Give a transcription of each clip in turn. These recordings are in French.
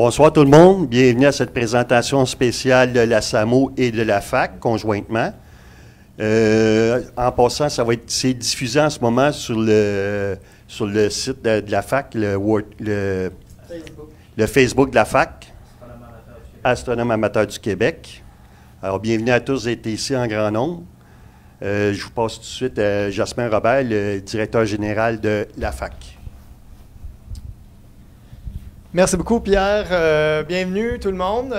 Bonsoir tout le monde, bienvenue à cette présentation spéciale de la SAMO et de la FAC conjointement. En passant, c'est diffusé en ce moment sur le site de la FAC, le Facebook de la FAC, Astronome amateur du Québec. Alors, bienvenue à tous d'être ici en grand nombre. Je vous passe tout de suite à Jasmin Robert, le directeur général de la FAC. Merci beaucoup, Pierre. Bienvenue, tout le monde.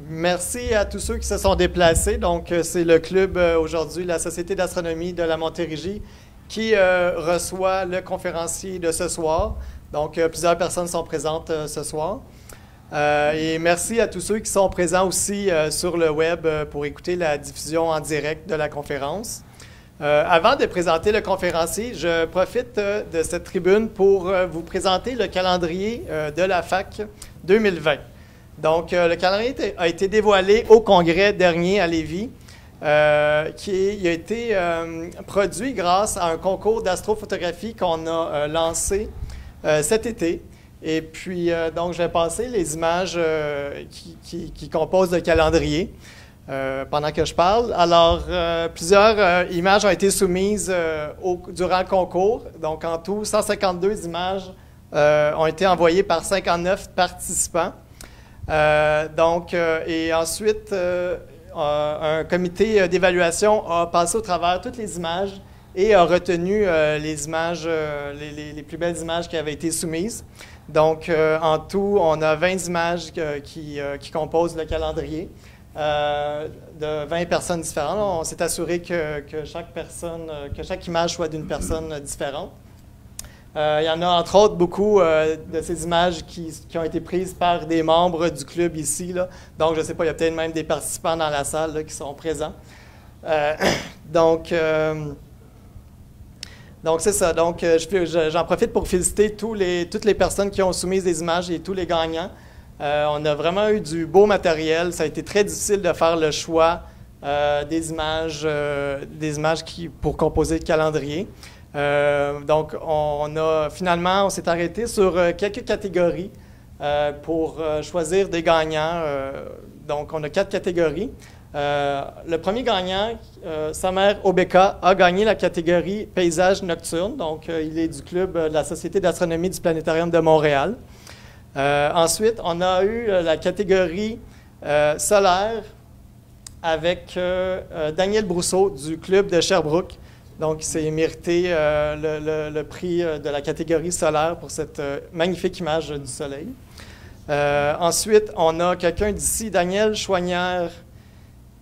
Merci à tous ceux qui se sont déplacés. Donc, c'est le club aujourd'hui, la Société d'astronomie de la Montérégie, qui reçoit le conférencier de ce soir. Donc, plusieurs personnes sont présentes ce soir. Et merci à tous ceux qui sont présents aussi sur le web pour écouter la diffusion en direct de la conférence. Avant de présenter le conférencier, je profite de cette tribune pour vous présenter le calendrier de la FAC 2020. Donc, le calendrier a été dévoilé au congrès dernier à Lévis, qui a été produit grâce à un concours d'astrophotographie qu'on a lancé cet été. Et puis, donc, je vais passer les images qui composent le calendrier. Pendant que je parle. Alors, plusieurs images ont été soumises durant le concours. Donc, en tout, 152 images ont été envoyées par 59 participants. Et ensuite, un comité d'évaluation a passé au travers toutes les images et a retenu les images, les plus belles images qui avaient été soumises. Donc, en tout, on a 20 images qui composent le calendrier. De 20 personnes différentes. On s'est assuré que chaque image soit d'une personne différente. Il y en a entre autres beaucoup de ces images qui ont été prises par des membres du club ici. Là. Donc, je ne sais pas, il y a peut-être même des participants dans la salle là, qui sont présents. Donc, c'est ça. Donc, j'en profite pour féliciter toutes les personnes qui ont soumis des images et tous les gagnants. On a vraiment eu du beau matériel. Ça a été très difficile de faire le choix des images pour composer le calendrier. Donc, on s'est arrêté sur quelques catégories pour choisir des gagnants. Donc, on a 4 catégories. Le premier gagnant, Samer Obeka, a gagné la catégorie paysage nocturne. Donc, il est du club de la Société d'astronomie du Planétarium de Montréal. Ensuite, on a eu la catégorie solaire avec Daniel Brousseau du club de Sherbrooke. Donc, il s'est mérité le prix de la catégorie solaire pour cette magnifique image du soleil. Ensuite, on a quelqu'un d'ici, Daniel Chouanière,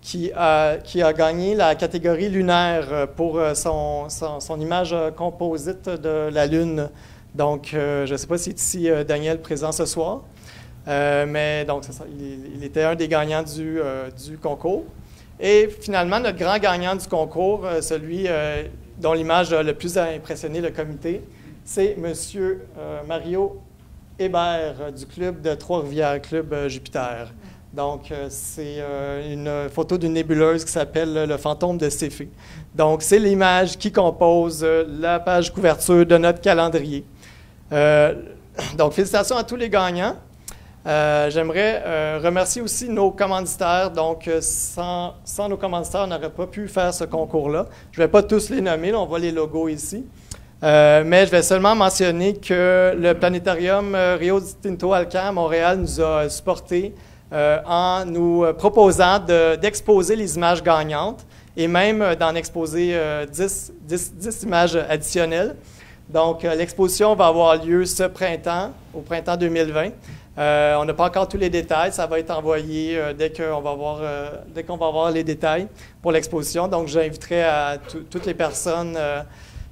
qui a gagné la catégorie lunaire pour son image composite de la Lune. Donc, je ne sais pas si c'est ici Daniel présent ce soir, mais donc c'est ça, il était un des gagnants du concours. Et finalement, notre grand gagnant du concours, celui dont l'image a le plus impressionné le comité, c'est M. Mario Hébert du club de Trois-Rivières, Club Jupiter. Donc, c'est une photo d'une nébuleuse qui s'appelle le fantôme de Céphée. Donc, c'est l'image qui compose la page couverture de notre calendrier. Donc, félicitations à tous les gagnants. J'aimerais remercier aussi nos commanditaires. Donc, sans nos commanditaires, on n'aurait pas pu faire ce concours-là. Je ne vais pas tous les nommer, là, on voit les logos ici. Mais je vais seulement mentionner que le planétarium Rio Tinto Alcan à Montréal nous a supportés en nous proposant d'exposer les images gagnantes et même d'en exposer 10 images additionnelles. Donc, l'exposition va avoir lieu ce printemps, au printemps 2020. On n'a pas encore tous les détails. Ça va être envoyé dès qu'on va avoir les détails pour l'exposition. Donc, j'inviterai toutes les personnes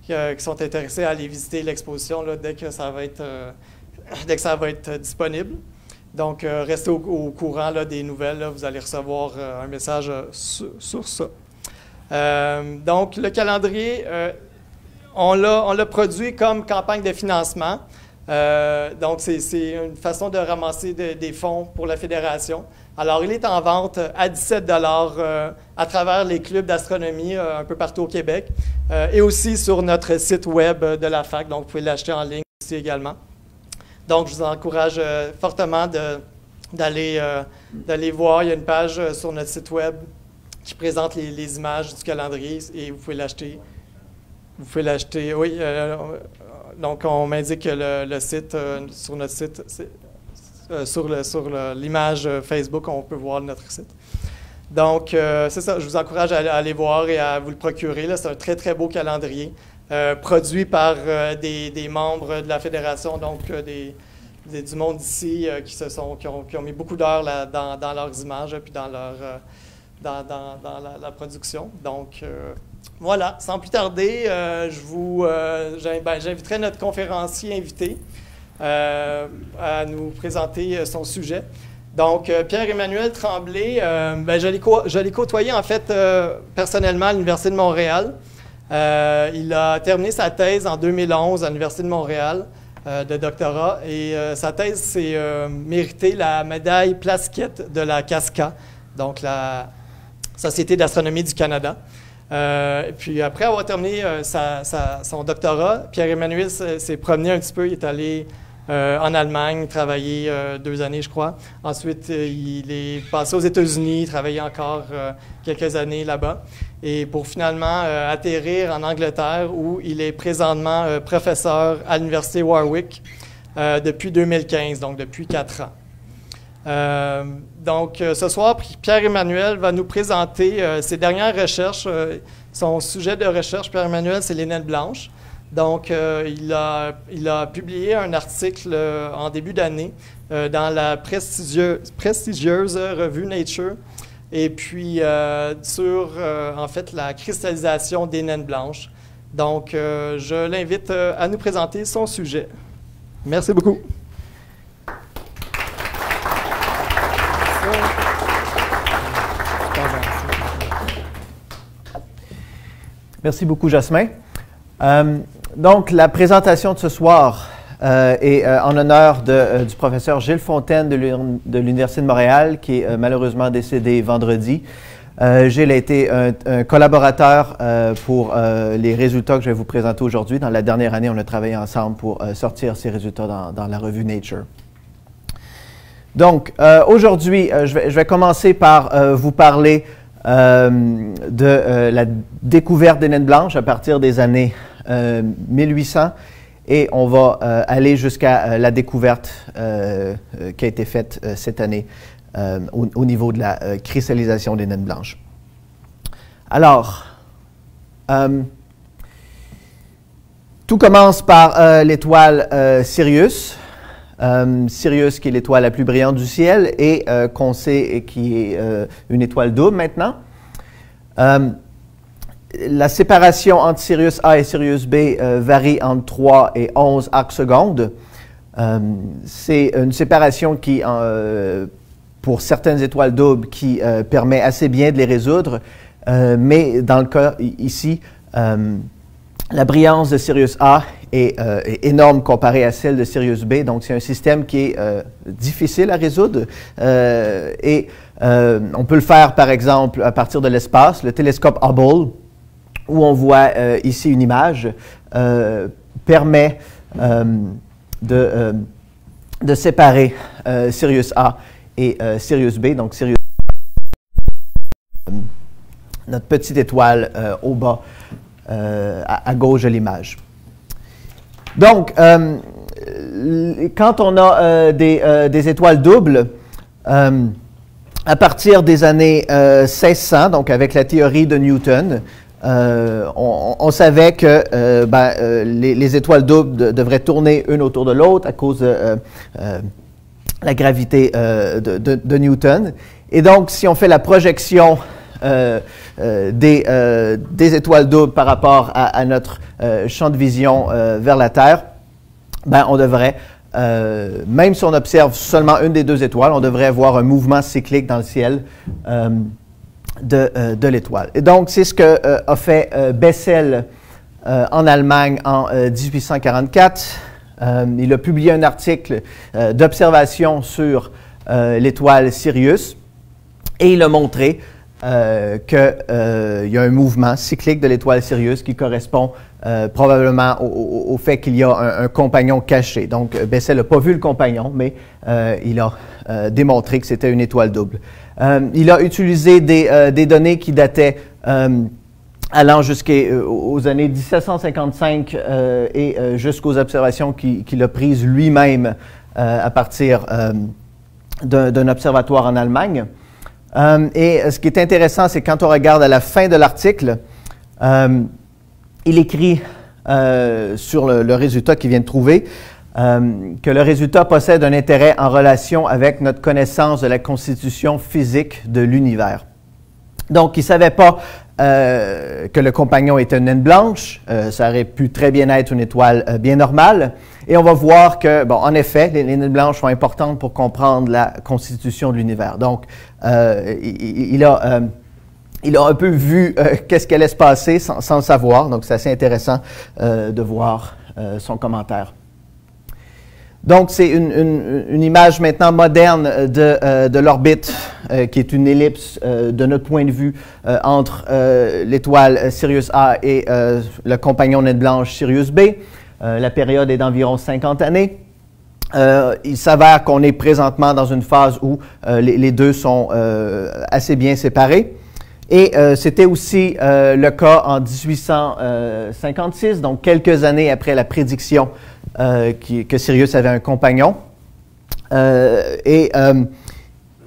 qui sont intéressées à aller visiter l'exposition dès que ça va être disponible. Donc, restez au courant des nouvelles. Là, vous allez recevoir un message sur ça. Donc, le calendrier... On l'a produit comme campagne de financement. Donc, c'est une façon de ramasser des fonds pour la fédération. Alors, il est en vente à 17 $ à travers les clubs d'astronomie un peu partout au Québec et aussi sur notre site web de la FAC. Donc, vous pouvez l'acheter en ligne aussi également. Donc, je vous encourage fortement d'aller voir. Il y a une page sur notre site web qui présente les images du calendrier et vous pouvez l'acheter. Vous pouvez l'acheter, oui. Donc, on m'indique que le site, sur notre site, sur l'image Facebook, on peut voir notre site. Donc, c'est ça, je vous encourage à aller voir et à vous le procurer. C'est un très, très beau calendrier produit par des membres de la Fédération, donc du monde ici qui ont mis beaucoup d'heures dans leurs images puis dans la production. Donc, voilà, sans plus tarder, j'inviterai notre conférencier invité à nous présenter son sujet. Donc, Pierre-Emmanuel Tremblay, je l'ai côtoyé en fait personnellement à l'Université de Montréal. Il a terminé sa thèse en 2011 à l'Université de Montréal de doctorat et sa thèse s'est méritée la médaille Plasquette de la CASCA, donc la Société d'astronomie du Canada. Puis après avoir terminé son doctorat, Pierre-Emmanuel s'est promené un petit peu, il est allé en Allemagne, travaillé 2 années, je crois. Ensuite, il est passé aux États-Unis, travaillé encore quelques années là-bas. Et pour finalement atterrir en Angleterre, où il est présentement professeur à l'Université Warwick depuis 2015, donc depuis 4 ans. Donc, ce soir, Pierre-Emmanuel va nous présenter ses dernières recherches. Son sujet de recherche, Pierre-Emmanuel, c'est les naines blanches. Donc, il a publié un article en début d'année dans la prestigieuse revue Nature, et puis sur, en fait, la cristallisation des naines blanches. Donc, je l'invite à nous présenter son sujet. Merci beaucoup. Merci beaucoup, Jasmin. Donc, la présentation de ce soir est en honneur du professeur Gilles Fontaine de l'Université de Montréal, qui est malheureusement décédé vendredi. Gilles a été un collaborateur pour les résultats que je vais vous présenter aujourd'hui. Dans la dernière année, on a travaillé ensemble pour sortir ces résultats dans la revue Nature. Donc, aujourd'hui, je vais commencer par vous parler de la découverte des naines blanches à partir des années 1800 et on va aller jusqu'à la découverte qui a été faite cette année au niveau de la cristallisation des naines blanches. Alors, tout commence par l'étoile Sirius. Sirius, qui est l'étoile la plus brillante du ciel et qu'on sait qui est une étoile double maintenant. La séparation entre Sirius A et Sirius B varie entre 3 et 11 arcs-secondes. C'est une séparation qui, pour certaines étoiles doubles, qui permet assez bien de les résoudre, mais dans le cas ici, la brillance de Sirius A est énorme comparée à celle de Sirius B, donc c'est un système qui est difficile à résoudre et on peut le faire par exemple à partir de l'espace. Le télescope Hubble, où on voit ici une image, permet de séparer Sirius A et Sirius B, donc Sirius notre petite étoile au bas à gauche de l'image. Donc, quand on a des étoiles doubles, à partir des années 1600, donc avec la théorie de Newton, on savait que les étoiles doubles devraient tourner une autour de l'autre à cause de la gravité de Newton. Et donc, si on fait la projection des étoiles doubles par rapport à notre champ de vision vers la Terre, on devrait, même si on observe seulement une des deux étoiles, on devrait avoir un mouvement cyclique dans le ciel de l'étoile. Et donc, c'est ce que a fait Bessel en Allemagne en 1844. Il a publié un article d'observation sur l'étoile Sirius et il a montré qu'il y a un mouvement cyclique de l'étoile Sirius qui correspond probablement au fait qu'il y a un compagnon caché. Donc, Bessel n'a pas vu le compagnon, mais il a démontré que c'était une étoile double. Il a utilisé des données qui dataient allant jusqu'aux années 1755 et jusqu'aux observations qu'il a prises lui-même à partir d'un observatoire en Allemagne. Et ce qui est intéressant, c'est quand on regarde à la fin de l'article, il écrit sur le résultat qu'il vient de trouver que le résultat possède un intérêt en relation avec notre connaissance de la constitution physique de l'univers. Donc, il ne savait pas que le compagnon était une naine blanche. Ça aurait pu très bien être une étoile bien normale. Et on va voir que, bon, en effet, les naines blanches sont importantes pour comprendre la constitution de l'univers. Donc, il a un peu vu qu'est-ce qui allait se passer sans le savoir. Donc, c'est assez intéressant de voir son commentaire. Donc, c'est une image maintenant moderne de l'orbite, qui est une ellipse de notre point de vue entre l'étoile Sirius A et le compagnon naine blanche Sirius B. La période est d'environ 50 années. Il s'avère qu'on est présentement dans une phase où les deux sont assez bien séparés. Et c'était aussi le cas en 1856, donc quelques années après la prédiction que Sirius avait un compagnon.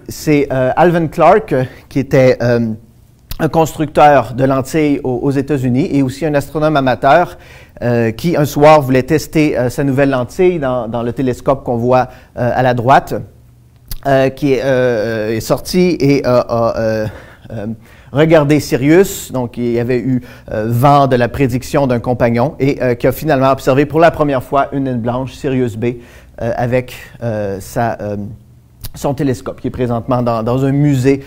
C'est Alvin Clark, qui était un constructeur de lentilles aux États-Unis et aussi un astronome amateur, qui un soir voulait tester sa nouvelle lentille dans le télescope qu'on voit à la droite, qui est sorti et a regardé Sirius, donc il y avait eu vent de la prédiction d'un compagnon et qui a finalement observé pour la première fois une naine blanche, Sirius B, avec son télescope, qui est présentement dans un musée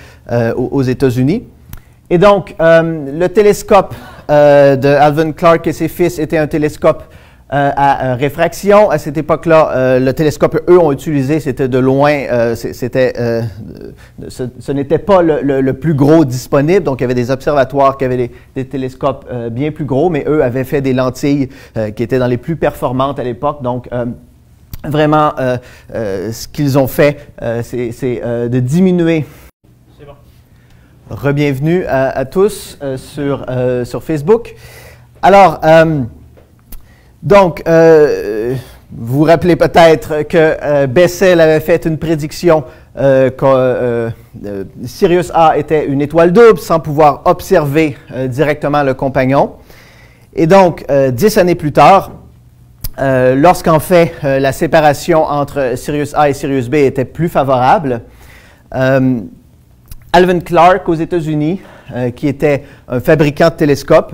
aux États-Unis. Et donc, le télescope de Alvin Clark et ses fils était un télescope à réfraction. À cette époque-là, le télescope qu'eux ont utilisé, c'était de loin, ce n'était pas le plus gros disponible. Donc, il y avait des observatoires qui avaient des télescopes bien plus gros, mais eux avaient fait des lentilles qui étaient dans les plus performantes à l'époque. Donc, vraiment, ce qu'ils ont fait, c'est de diminuer. Re-bienvenue à tous sur Facebook. Alors, donc, vous vous rappelez peut-être que Bessel avait fait une prédiction que Sirius A était une étoile double sans pouvoir observer directement le compagnon. Et donc, 10 années plus tard, lorsqu'en fait la séparation entre Sirius A et Sirius B était plus favorable, Alvin Clark aux États-Unis, qui était un fabricant de télescopes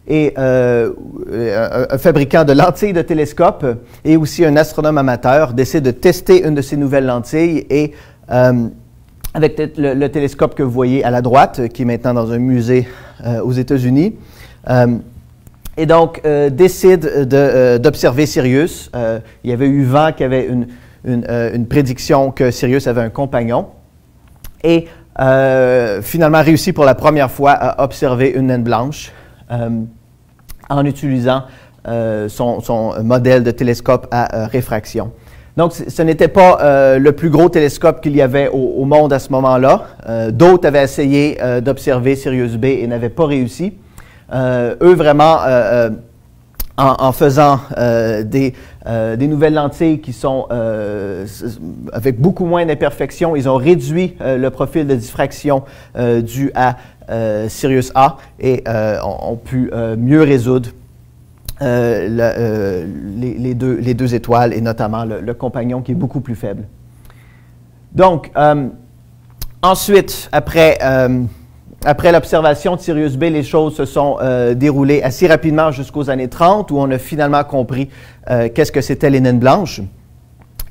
et un fabricant de lentilles de télescope et aussi un astronome amateur, décide de tester une de ces nouvelles lentilles et avec le télescope que vous voyez à la droite, qui est maintenant dans un musée aux États-Unis, et donc décide d'observer Sirius. Il y avait eu vent qui avait une prédiction que Sirius avait un compagnon et finalement réussi pour la première fois à observer une naine blanche en utilisant son modèle de télescope à réfraction. Donc, ce n'était pas le plus gros télescope qu'il y avait au monde à ce moment-là. D'autres avaient essayé d'observer Sirius B et n'avaient pas réussi. Eux, vraiment, en faisant des nouvelles lentilles qui sont avec beaucoup moins d'imperfections, ils ont réduit le profil de diffraction dû à Sirius A et ont pu mieux résoudre les deux étoiles et notamment le compagnon qui est beaucoup plus faible. Donc, ensuite, après l'observation de Sirius B, les choses se sont déroulées assez rapidement jusqu'aux années 30 où on a finalement compris qu'est-ce que c'était les naines blanches.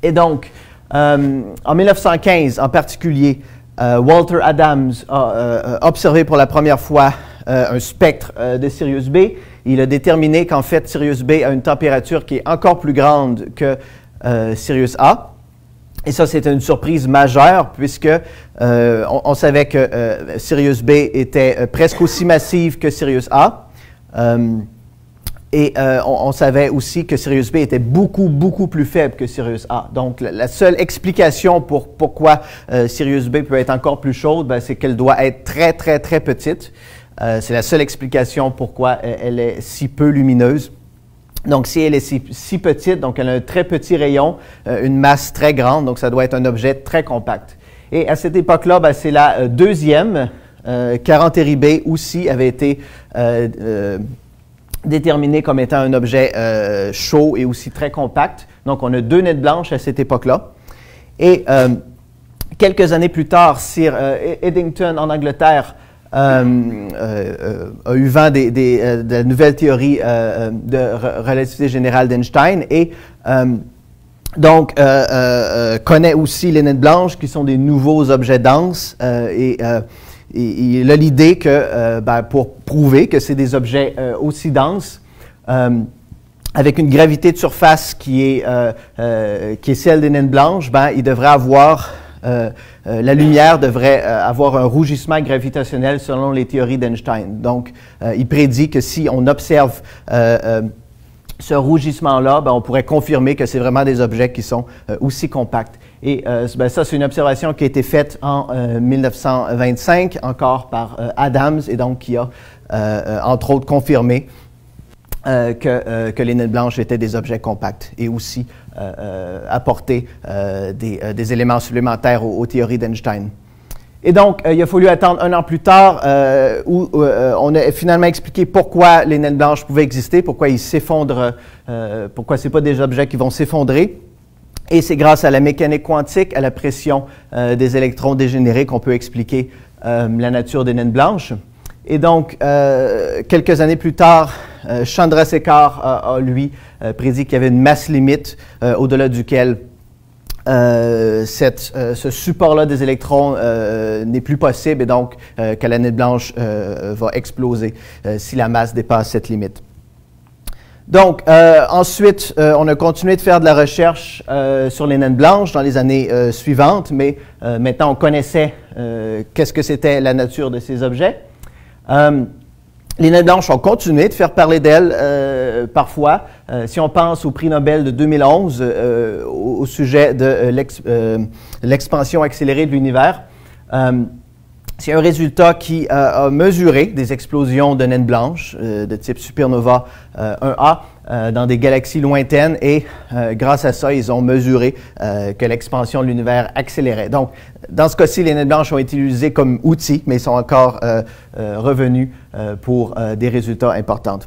Et donc, en 1915 en particulier, Walter Adams a observé pour la première fois un spectre de Sirius B. Il a déterminé qu'en fait, Sirius B a une température qui est encore plus grande que Sirius A. Et ça, c'était une surprise majeure puisque on savait que Sirius B était presque aussi massive que Sirius A. Et on savait aussi que Sirius B était beaucoup, beaucoup plus faible que Sirius A. Donc, la seule explication pour pourquoi Sirius B peut être encore plus chaude, c'est qu'elle doit être très, très, très petite. C'est la seule explication pourquoi elle est si peu lumineuse. Donc, si elle est si petite, donc elle a un très petit rayon, une masse très grande, donc ça doit être un objet très compact. Et à cette époque-là, c'est la deuxième. 40 Eri B aussi avait été déterminé comme étant un objet chaud et aussi très compact. Donc, on a 2 naines blanches à cette époque-là. Et quelques années plus tard, Sir Eddington en Angleterre a eu vent de la nouvelle théorie de relativité générale d'Einstein et donc connaît aussi les naines blanches qui sont des nouveaux objets denses et il a l'idée que pour prouver que c'est des objets aussi denses, avec une gravité de surface qui est celle des naines blanches, il devrait avoir, la lumière devrait avoir un rougissement gravitationnel selon les théories d'Einstein. Donc, il prédit que si on observe ce rougissement-là, on pourrait confirmer que c'est vraiment des objets qui sont aussi compacts. Et ça, c'est une observation qui a été faite en 1925, encore par Adams, et donc qui a, entre autres, confirmé que les naines blanches étaient des objets compacts et aussi apporté des éléments supplémentaires aux théories d'Einstein. Et donc, il a fallu attendre 1 an plus tard où on a finalement expliqué pourquoi les naines blanches pouvaient exister, pourquoi ils s'effondrent, pourquoi ce n'est pas des objets qui vont s'effondrer. Et c'est grâce à la mécanique quantique, à la pression des électrons dégénérés qu'on peut expliquer la nature des naines blanches. Et donc, quelques années plus tard, Chandrasekhar a lui, prédit qu'il y avait une masse limite au-delà duquel ce support-là des électrons n'est plus possible et donc que la naine blanche va exploser si la masse dépasse cette limite. Donc, ensuite, on a continué de faire de la recherche sur les naines blanches dans les années suivantes, mais maintenant on connaissait qu'est-ce que c'était la nature de ces objets. Les naines blanches ont continué de faire parler d'elles parfois. Si on pense au prix Nobel de 2011 au sujet de l'expansion accélérée de l'univers, c'est un résultat qui a mesuré des explosions de naines blanches de type supernova 1A dans des galaxies lointaines et grâce à ça, ils ont mesuré que l'expansion de l'univers accélérait. Donc, dans ce cas-ci, les naines blanches ont été utilisées comme outils, mais ils sont encore revenus pour des résultats importants.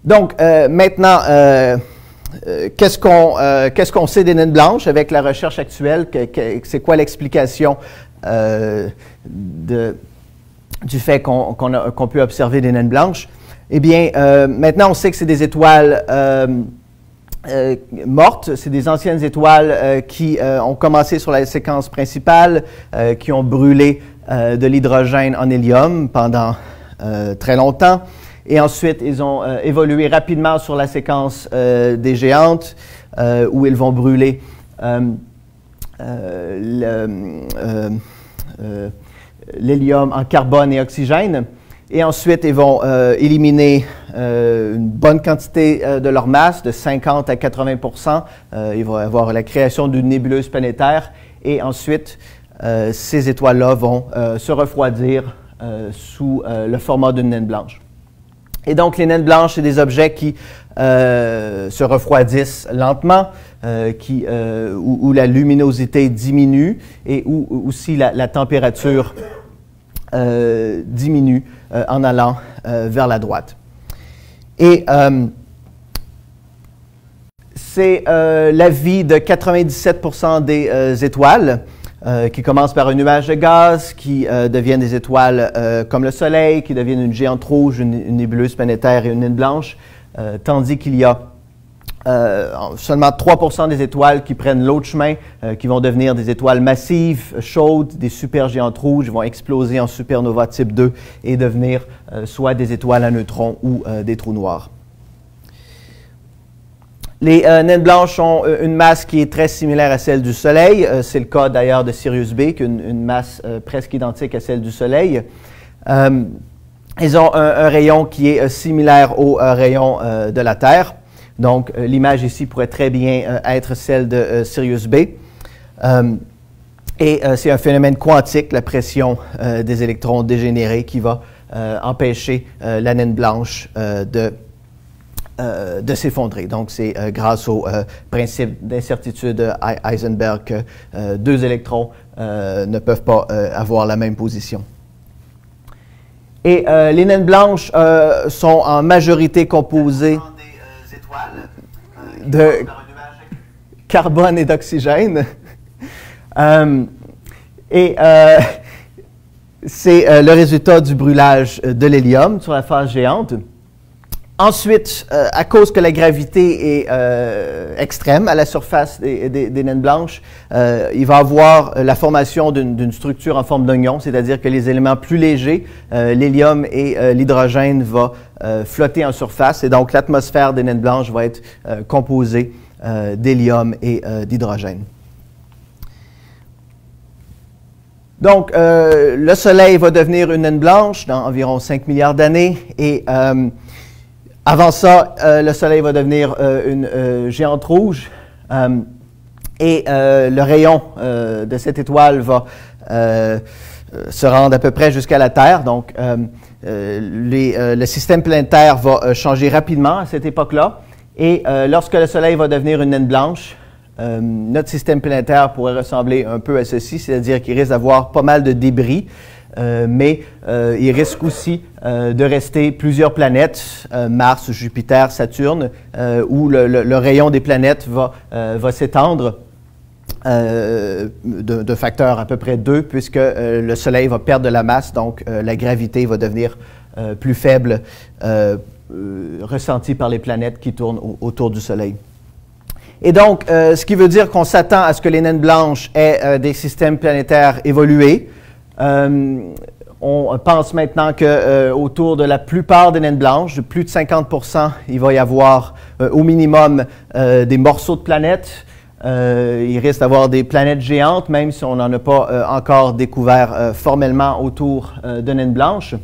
Donc, maintenant, qu'est-ce qu'on sait des naines blanches avec la recherche actuelle? C'est quoi l'explication du fait qu'on peut observer des naines blanches? Eh bien, maintenant, on sait que c'est des étoiles mortes. C'est des anciennes étoiles qui ont commencé sur la séquence principale, qui ont brûlé de l'hydrogène en hélium pendant très longtemps. Et ensuite, ils ont évolué rapidement sur la séquence des géantes, où ils vont brûler l'hélium en carbone et oxygène. Et ensuite, ils vont éliminer une bonne quantité de leur masse, de 50 à 80 %. Il va y avoir la création d'une nébuleuse planétaire. Et ensuite, ces étoiles-là vont se refroidir sous le format d'une naine blanche. Et donc, les naines blanches, c'est des objets qui se refroidissent lentement, où la luminosité diminue et où aussi la température diminue en allant vers la droite. Et c'est la vie de 97 % des étoiles qui commencent par un nuage de gaz, qui deviennent des étoiles comme le Soleil, qui deviennent une géante rouge, une nébuleuse planétaire et une naine blanche, tandis qu'il y a seulement 3 % des étoiles qui prennent l'autre chemin, qui vont devenir des étoiles massives, chaudes, des supergéantes rouges, vont exploser en supernova type 2 et devenir soit des étoiles à neutrons ou des trous noirs. Les naines blanches ont une masse qui est très similaire à celle du Soleil. C'est le cas d'ailleurs de Sirius B, qui a une masse presque identique à celle du Soleil. Ils ont un rayon qui est similaire au rayon de la Terre. Donc, l'image ici pourrait très bien être celle de Sirius B. Et c'est un phénomène quantique, la pression des électrons dégénérés, qui va empêcher la naine blanche de s'effondrer. Donc, c'est grâce au principe d'incertitude Heisenberg que deux électrons ne peuvent pas avoir la même position. Et les naines blanches sont en majorité composées de carbone et d'oxygène. C'est le résultat du brûlage de l'hélium sur la phase géante. Ensuite, à cause que la gravité est extrême à la surface des naines blanches, il va y avoir la formation d'une structure en forme d'oignon, c'est-à-dire que les éléments plus légers, l'hélium et l'hydrogène, vont flotter en surface, et donc l'atmosphère des naines blanches va être composée d'hélium et d'hydrogène. Donc, le Soleil va devenir une naine blanche dans environ 5 milliards d'années, et avant ça, le Soleil va devenir une géante rouge, et le rayon de cette étoile va se rendre à peu près jusqu'à la Terre. Donc, le système planétaire va changer rapidement à cette époque-là, et lorsque le Soleil va devenir une naine blanche, notre système planétaire pourrait ressembler un peu à ceci, c'est-à-dire qu'il risque d'avoir pas mal de débris, mais il risque aussi de rester plusieurs planètes, Mars, Jupiter, Saturne, où le rayon des planètes va s'étendre de facteur à peu près 2, puisque le Soleil va perdre de la masse, donc la gravité va devenir plus faible, ressentie par les planètes qui tournent autour du Soleil. Et donc, ce qui veut dire qu'on s'attend à ce que les naines blanches aient des systèmes planétaires évolués. On pense maintenant qu'autour de la plupart des naines blanches, de plus de 50%, il va y avoir au minimum des morceaux de planètes. Il risque d'avoir des planètes géantes, même si on n'en a pas encore découvert formellement autour de naines blanches.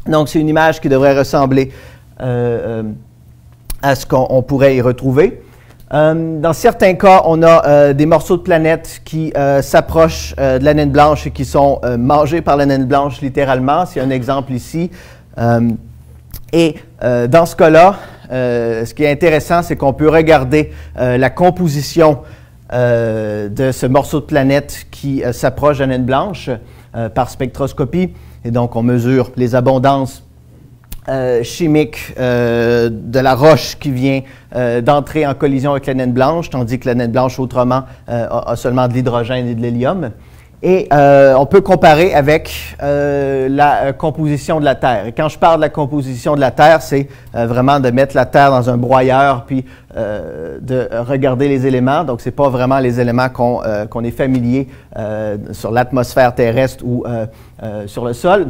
Donc, c'est une image qui devrait ressembler à ce qu'on pourrait y retrouver. Dans certains cas, on a des morceaux de planètes qui s'approchent de la naine blanche et qui sont mangés par la naine blanche littéralement. C'est un exemple ici. Dans ce cas-là, ce qui est intéressant, c'est qu'on peut regarder la composition de ce morceau de planète qui s'approche de la naine blanche par spectroscopie. Et donc, on mesure les abondances chimique de la roche qui vient d'entrer en collision avec la naine blanche, tandis que la naine blanche, autrement, a seulement de l'hydrogène et de l'hélium. Et on peut comparer avec la composition de la Terre. Et quand je parle de la composition de la Terre, c'est vraiment de mettre la Terre dans un broyeur, puis de regarder les éléments. Donc, ce n'est pas vraiment les éléments qu'on est familier sur l'atmosphère terrestre ou sur le sol.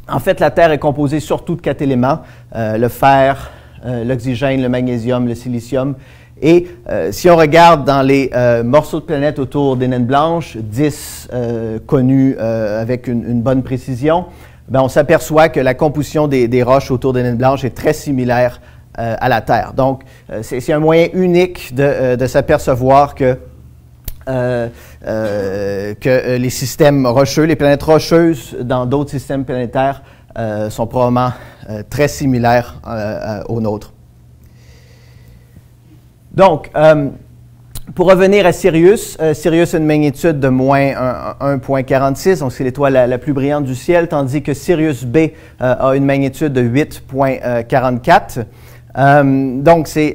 En fait, la Terre est composée surtout de 4 éléments, le fer, l'oxygène, le magnésium, le silicium. Et si on regarde dans les morceaux de planètes autour des naines blanches, 10 connus avec une bonne précision, ben on s'aperçoit que la composition des roches autour des naines blanches est très similaire à la Terre. Donc, c'est un moyen unique de s'apercevoir que les systèmes rocheux, les planètes rocheuses dans d'autres systèmes planétaires sont probablement très similaires aux nôtres. Donc, pour revenir à Sirius, Sirius a une magnitude de moins 1,46, donc c'est l'étoile la plus brillante du ciel, tandis que Sirius B a une magnitude de 8,44. Donc, c'est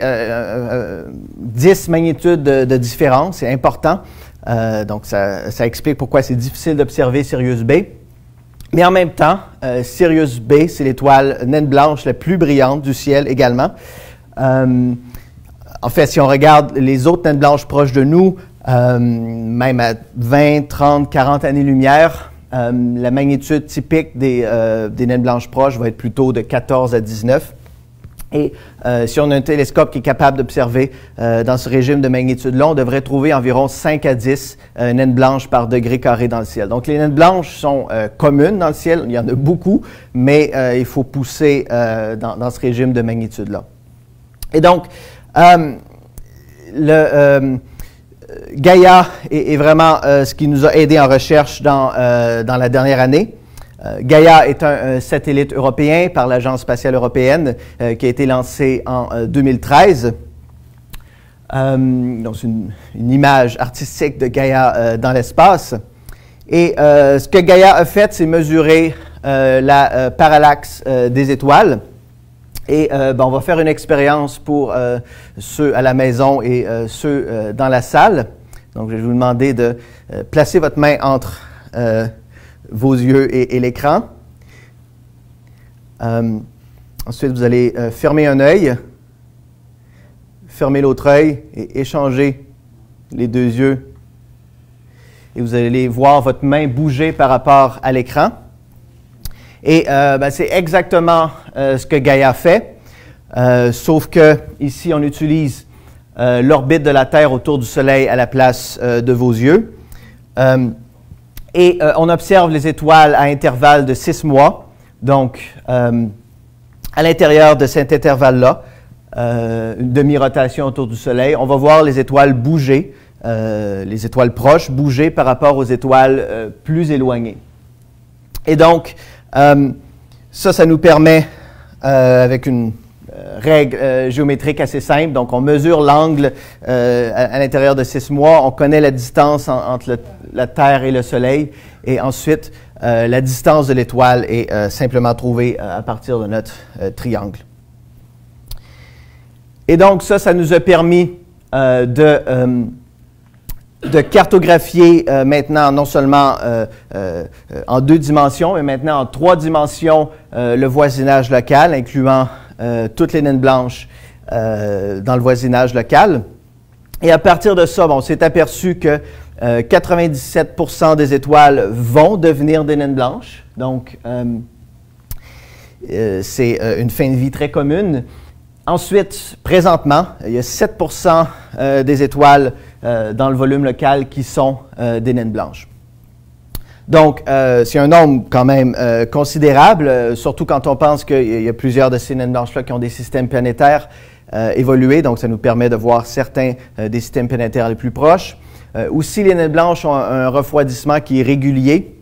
10 magnitudes de différence, c'est important. Donc, ça explique pourquoi c'est difficile d'observer Sirius B. Mais en même temps, Sirius B, c'est l'étoile naine blanche la plus brillante du ciel également. En fait, si on regarde les autres naines blanches proches de nous, même à 20, 30, 40 années-lumière, la magnitude typique des naines blanches proches va être plutôt de 14 à 19. Et si on a un télescope qui est capable d'observer dans ce régime de magnitude-là, on devrait trouver environ 5 à 10 naines blanches par degré carré dans le ciel. Donc les naines blanches sont communes dans le ciel, il y en a beaucoup, mais il faut pousser dans ce régime de magnitude-là. Et donc, Gaia est vraiment ce qui nous a aidé en recherche dans la dernière année. Gaia est un satellite européen par l'Agence spatiale européenne qui a été lancé en 2013. Donc, c'est une image artistique de Gaia dans l'espace. Et ce que Gaia a fait, c'est mesurer la parallaxe des étoiles. Et on va faire une expérience pour ceux à la maison et ceux dans la salle. Donc, je vais vous demander de placer votre main entre vos yeux et l'écran. Ensuite, vous allez fermer un œil, fermer l'autre œil et échanger les deux yeux. Et vous allez voir votre main bouger par rapport à l'écran. Et c'est exactement ce que Gaia fait, sauf que ici, on utilise l'orbite de la Terre autour du Soleil à la place de vos yeux. Et on observe les étoiles à intervalles de 6 mois. Donc, à l'intérieur de cet intervalle-là, une demi-rotation autour du Soleil, on va voir les étoiles bouger, les étoiles proches bouger par rapport aux étoiles plus éloignées. Et donc, ça nous permet, avec une règle géométrique assez simple, donc on mesure l'angle à l'intérieur de 6 mois, on connaît la distance entre la Terre et le Soleil, et ensuite, la distance de l'étoile est simplement trouvée à partir de notre triangle. Et donc, ça nous a permis de cartographier maintenant non seulement en 2 dimensions, mais maintenant en 3 dimensions le voisinage local, incluant toutes les naines blanches dans le voisinage local. Et à partir de ça, on s'est aperçu que 97% des étoiles vont devenir des naines blanches. Donc, c'est une fin de vie très commune. Ensuite, présentement, il y a 7% des étoiles dans le volume local qui sont des naines blanches. Donc, c'est un nombre quand même considérable, surtout quand on pense qu'il y a plusieurs de ces naines blanches-là qui ont des systèmes planétaires évolués. Donc, ça nous permet de voir certains des systèmes planétaires les plus proches. Aussi, les naines blanches ont un refroidissement qui est régulier.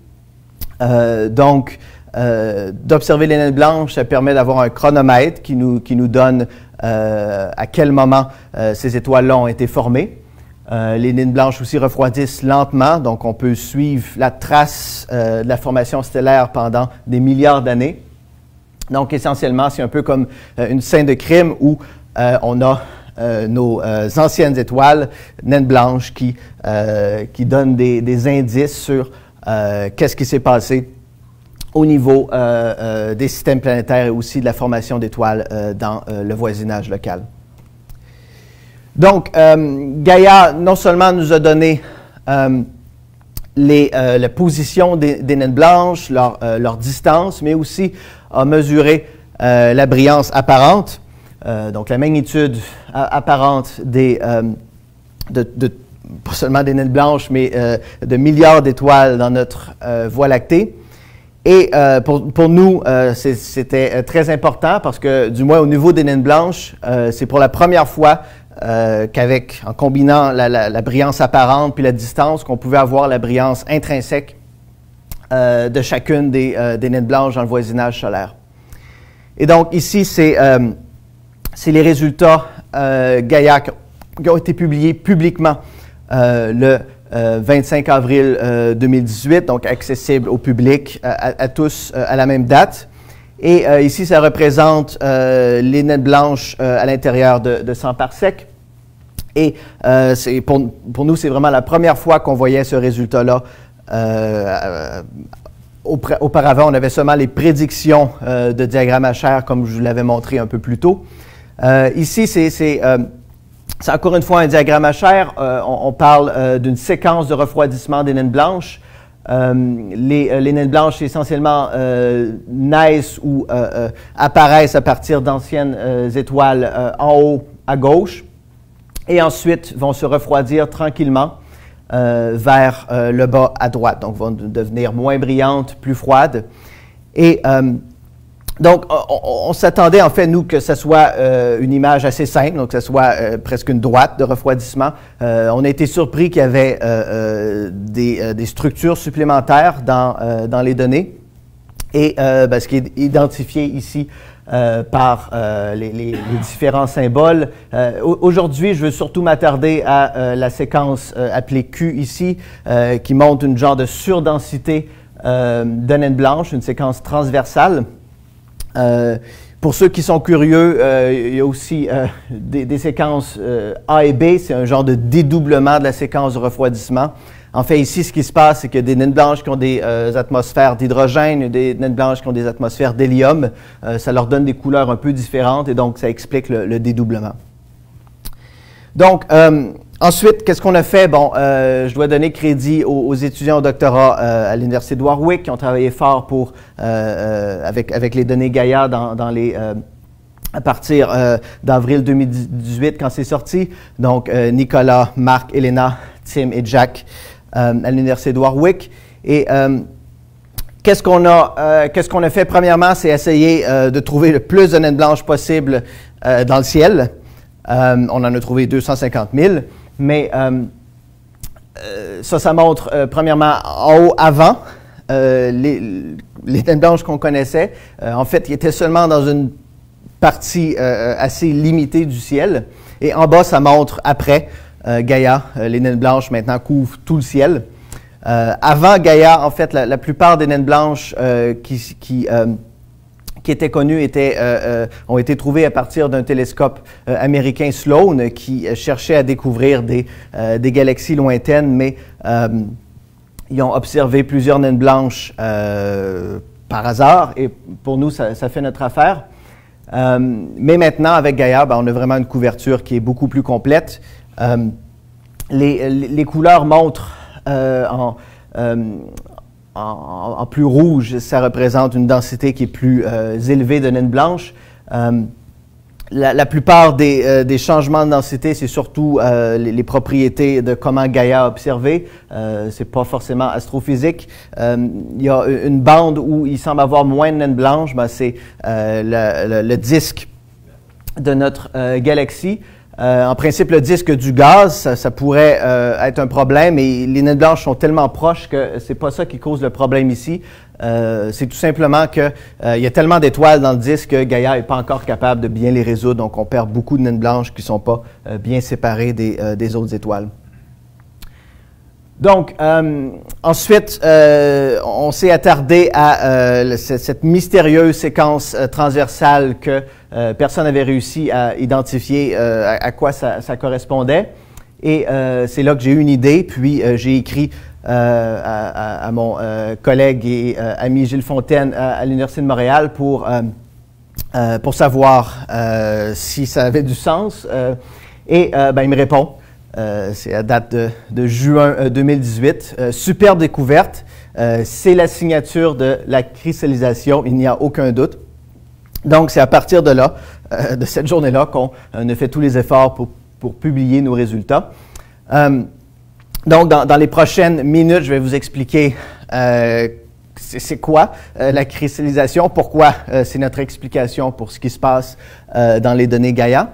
Donc, d'observer les naines blanches, ça permet d'avoir un chronomètre qui nous donne à quel moment ces étoiles-là ont été formées. Les naines blanches aussi refroidissent lentement, donc on peut suivre la trace de la formation stellaire pendant des milliards d'années. Donc, essentiellement, c'est un peu comme une scène de crime où on a nos anciennes étoiles, naines blanches, qui donnent des indices sur qu'est-ce qui s'est passé au niveau des systèmes planétaires et aussi de la formation d'étoiles dans le voisinage local. Donc, Gaia non seulement nous a donné la position des naines blanches, leur distance, mais aussi a mesuré la brillance apparente, donc la magnitude apparente pas seulement des naines blanches, mais de milliards d'étoiles dans notre Voie lactée. Et pour nous, c'était très important parce que, du moins au niveau des naines blanches, c'est pour la première fois en combinant la brillance apparente puis la distance, qu'on pouvait avoir la brillance intrinsèque de chacune des naines blanches dans le voisinage solaire. Et donc ici, c'est les résultats Gaia qui ont été publiés publiquement le 25 avril 2018, donc accessible au public, à tous à la même date. Et ici, ça représente les naines blanches à l'intérieur de 100 parsecs. Et pour nous, c'est vraiment la première fois qu'on voyait ce résultat-là. Auparavant, on avait seulement les prédictions de diagrammes Asher, comme je vous l'avais montré un peu plus tôt. Ici, c'est encore une fois un diagramme Asher. On parle d'une séquence de refroidissement des naines blanches Les naines blanches, essentiellement, naissent ou apparaissent à partir d'anciennes étoiles en haut à gauche et ensuite vont se refroidir tranquillement vers le bas à droite. Donc, vont devenir moins brillantes, plus froides. Et donc, on s'attendait, en fait, nous, que ce soit une image assez simple, donc que ce soit presque une droite de refroidissement. On a été surpris qu'il y avait des structures supplémentaires dans les données. Et ce qui est identifié ici par les différents symboles. Aujourd'hui, je veux surtout m'attarder à la séquence appelée Q ici, qui montre une genre de surdensité de naines blanches, une séquence transversale. Pour ceux qui sont curieux, il y a aussi des séquences A et B, c'est un genre de dédoublement de la séquence de refroidissement. En fait, ici, ce qui se passe, c'est qu'il y a des naines blanches qui ont des atmosphères d'hydrogène, des naines blanches qui ont des atmosphères d'hélium. Ça leur donne des couleurs un peu différentes et donc ça explique le dédoublement. Donc, ensuite, qu'est-ce qu'on a fait? Bon, je dois donner crédit aux étudiants au doctorat à l'Université de Warwick qui ont travaillé fort avec les données Gaia à partir d'avril 2018 quand c'est sorti. Donc, Nicolas, Marc, Elena, Tim et Jack à l'Université de Warwick. Et qu'est-ce qu'on a fait? Premièrement, c'est essayer de trouver le plus de naines blanches possible dans le ciel. On en a trouvé 250 000. Mais ça montre, premièrement, en haut, avant, les naines blanches qu'on connaissait. En fait, ils étaient seulement dans une partie assez limitée du ciel. Et en bas, ça montre après Gaia. Les naines blanches, maintenant, couvrent tout le ciel. Avant Gaia, en fait, la plupart des naines blanches qui étaient connues ont été trouvées à partir d'un télescope américain Sloan qui cherchait à découvrir des galaxies lointaines, mais ils ont observé plusieurs naines blanches par hasard, et pour nous, ça fait notre affaire. Mais maintenant, avec Gaia, on a vraiment une couverture qui est beaucoup plus complète. Les couleurs montrent en plus rouge, ça représente une densité qui est plus élevée de naines blanches. La plupart des changements de densité, c'est surtout les propriétés de comment Gaia a observé. C'est pas forcément astrophysique. Il y a une bande où il semble avoir moins de naines blanches. C'est le disque de notre galaxie. En principe, le disque du gaz, ça pourrait être un problème, et les naines blanches sont tellement proches que c'est pas ça qui cause le problème ici. C'est tout simplement que il y a tellement d'étoiles dans le disque que Gaia n'est pas encore capable de bien les résoudre, donc on perd beaucoup de naines blanches qui ne sont pas bien séparées des autres étoiles. Donc, ensuite, on s'est attardé à cette mystérieuse séquence transversale que personne n'avait réussi à identifier à quoi ça correspondait. Et c'est là que j'ai eu une idée, puis j'ai écrit à mon collègue et ami Gilles Fontaine à l'Université de Montréal pour savoir si ça avait du sens. Il me répond. C'est à date de juin 2018. Superbe découverte. C'est la signature de la cristallisation, il n'y a aucun doute. Donc, c'est à partir de là, de cette journée-là, qu'on a fait tous les efforts pour publier nos résultats. Donc, dans les prochaines minutes, je vais vous expliquer c'est quoi la cristallisation, pourquoi c'est notre explication pour ce qui se passe dans les données Gaia.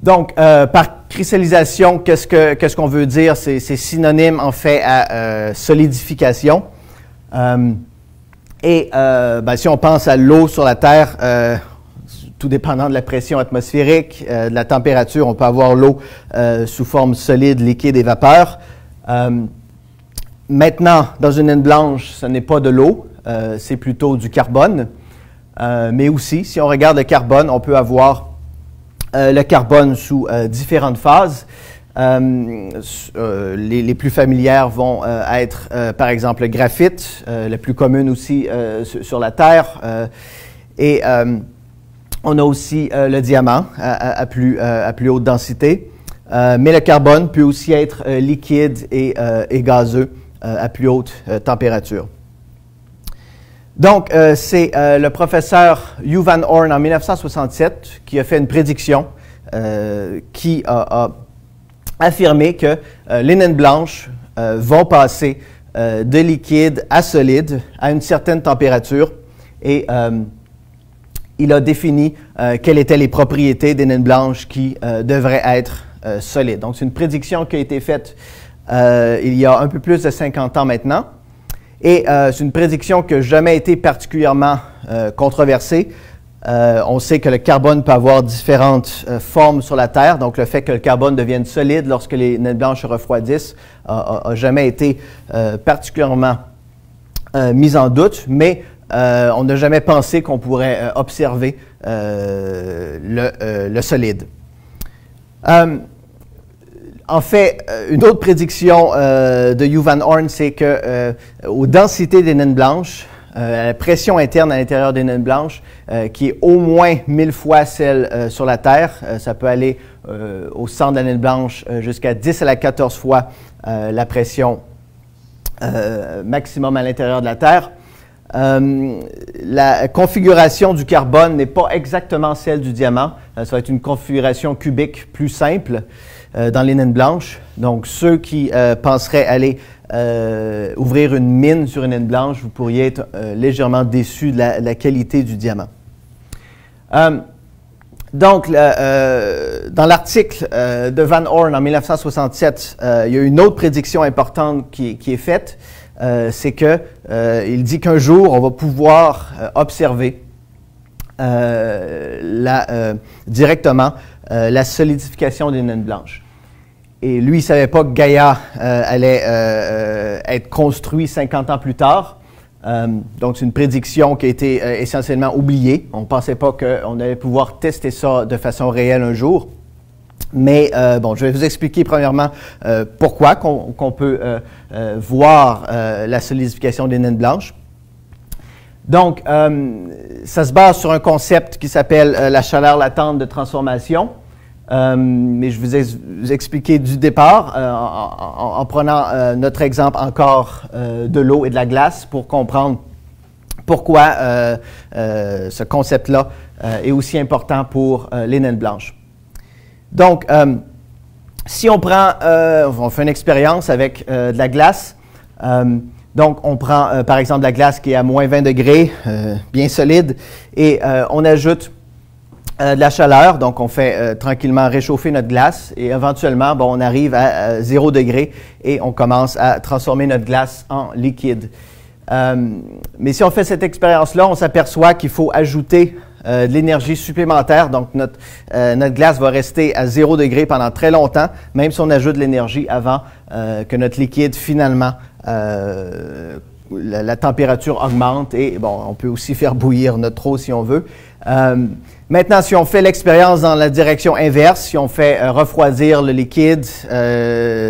Donc, par cristallisation, qu'est-ce qu'on veut dire? C'est synonyme, en fait, à solidification. Si on pense à l'eau sur la Terre, tout dépendant de la pression atmosphérique, de la température, on peut avoir l'eau sous forme solide, liquide et vapeur. Maintenant, dans une naine blanche, ce n'est pas de l'eau, c'est plutôt du carbone. Mais aussi, si on regarde le carbone, on peut avoir le carbone sous différentes phases. Les plus familières vont être, par exemple, le graphite, la plus commune aussi sur la Terre. On a aussi le diamant à plus haute densité. mais le carbone peut aussi être liquide et gazeux à plus haute température. Donc, c'est le professeur Hugh Van Orn en 1967 qui a fait une prédiction qui a affirmé que les naines blanches vont passer de liquide à solide à une certaine température et il a défini quelles étaient les propriétés des naines blanches qui devraient être solides. Donc, c'est une prédiction qui a été faite il y a un peu plus de 50 ans maintenant. Et c'est une prédiction qui n'a jamais été particulièrement controversée. On sait que le carbone peut avoir différentes formes sur la Terre. Donc, le fait que le carbone devienne solide lorsque les naines blanches se refroidissent n'a jamais été particulièrement mis en doute. Mais on n'a jamais pensé qu'on pourrait observer le solide. En fait, une autre prédiction de Hugh Van Orn, c'est que aux densités des naines blanches, la pression interne à l'intérieur des naines blanches, qui est au moins 1000 fois celle sur la Terre, ça peut aller au centre de la naine blanche jusqu'à 10 à la 14 fois la pression maximum à l'intérieur de la Terre. La configuration du carbone n'est pas exactement celle du diamant. Ça va être une configuration cubique plus simple dans les naines blanches. Donc, ceux qui penseraient aller ouvrir une mine sur une naine blanche, vous pourriez être légèrement déçus de la qualité du diamant. Donc, dans l'article de Van Orn en 1967, il y a une autre prédiction importante qui est faite. C'est qu'il dit qu'un jour, on va pouvoir observer directement la solidification des naines blanches. Et lui, il ne savait pas que Gaïa allait être construit 50 ans plus tard. Donc, c'est une prédiction qui a été essentiellement oubliée. On ne pensait pas qu'on allait pouvoir tester ça de façon réelle un jour. Mais bon, je vais vous expliquer premièrement pourquoi qu'on peut voir la solidification des naines blanches. Donc, ça se base sur un concept qui s'appelle la chaleur latente de transformation. Mais je vais vous expliquer du départ en prenant notre exemple encore de l'eau et de la glace pour comprendre pourquoi ce concept-là est aussi important pour les naines blanches. Donc, si on prend, on fait une expérience avec de la glace. Donc, on prend par exemple la glace qui est à moins 20 degrés, bien solide, et on ajoute de la chaleur. Donc, on fait tranquillement réchauffer notre glace et éventuellement, bon, on arrive à 0 degré et on commence à transformer notre glace en liquide. Mais si on fait cette expérience-là, on s'aperçoit qu'il faut ajouter de l'énergie supplémentaire. Donc, notre glace va rester à 0 degré pendant très longtemps, même si on ajoute de l'énergie avant que notre liquide, finalement, la température augmente et, bon, on peut aussi faire bouillir notre eau si on veut. Maintenant, si on fait l'expérience dans la direction inverse, si on fait refroidir le liquide,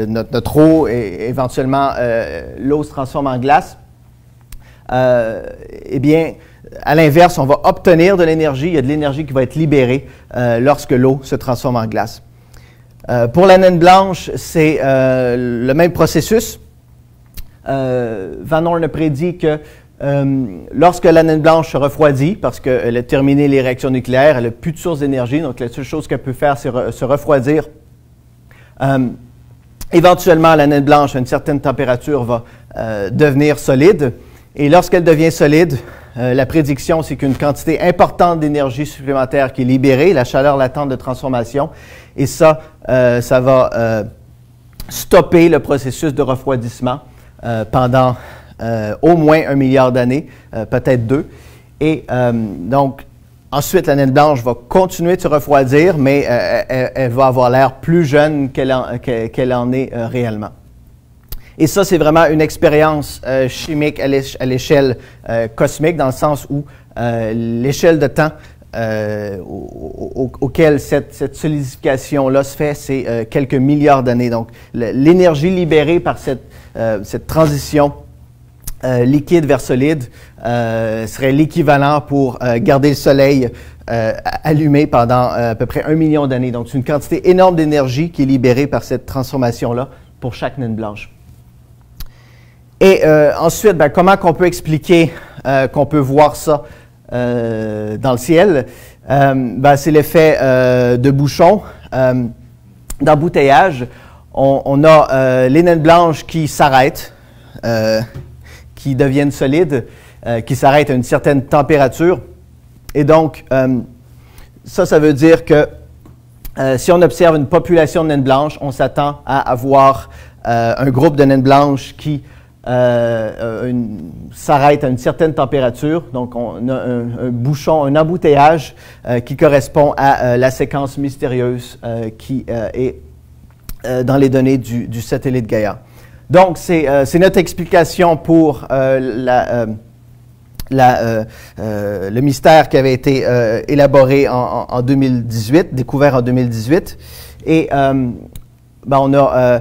notre eau et éventuellement l'eau se transforme en glace, eh bien, à l'inverse, on va obtenir de l'énergie. Il y a de l'énergie qui va être libérée lorsque l'eau se transforme en glace. Pour la naine blanche, c'est le même processus. Van Orn a prédit que lorsque la naine blanche se refroidit, parce qu'elle a terminé les réactions nucléaires, elle n'a plus de source d'énergie, donc la seule chose qu'elle peut faire, c'est se refroidir. Éventuellement, la naine blanche, à une certaine température, va devenir solide. Et lorsqu'elle devient solide, la prédiction, c'est qu'une quantité importante d'énergie supplémentaire qui est libérée, la chaleur latente de transformation, et ça va stopper le processus de refroidissement pendant au moins 1 milliard d'années, peut-être 2. Et donc, ensuite, la naine blanche va continuer de se refroidir, mais elle va avoir l'air plus jeune qu'elle en est réellement. Et ça, c'est vraiment une expérience chimique à l'échelle cosmique, dans le sens où l'échelle de temps auquel cette solidification-là se fait, c'est quelques milliards d'années. Donc, l'énergie libérée par cette transition liquide vers solide serait l'équivalent pour garder le Soleil allumé pendant à peu près 1 million d'années. Donc, c'est une quantité énorme d'énergie qui est libérée par cette transformation-là pour chaque naine blanche. Et ensuite, comment qu'on peut expliquer qu'on peut voir ça dans le ciel? C'est l'effet de bouchon, d'embouteillage. On a les naines blanches qui s'arrêtent, qui deviennent solides, qui s'arrêtent à une certaine température. Et donc, ça veut dire que si on observe une population de naines blanches, on s'attend à avoir un groupe de naines blanches qui s'arrête à une certaine température. Donc, on a un bouchon, un embouteillage qui correspond à la séquence mystérieuse qui est dans les données du satellite Gaia. Donc, c'est notre explication pour le mystère qui avait été élaboré en 2018, découvert en 2018. Et on a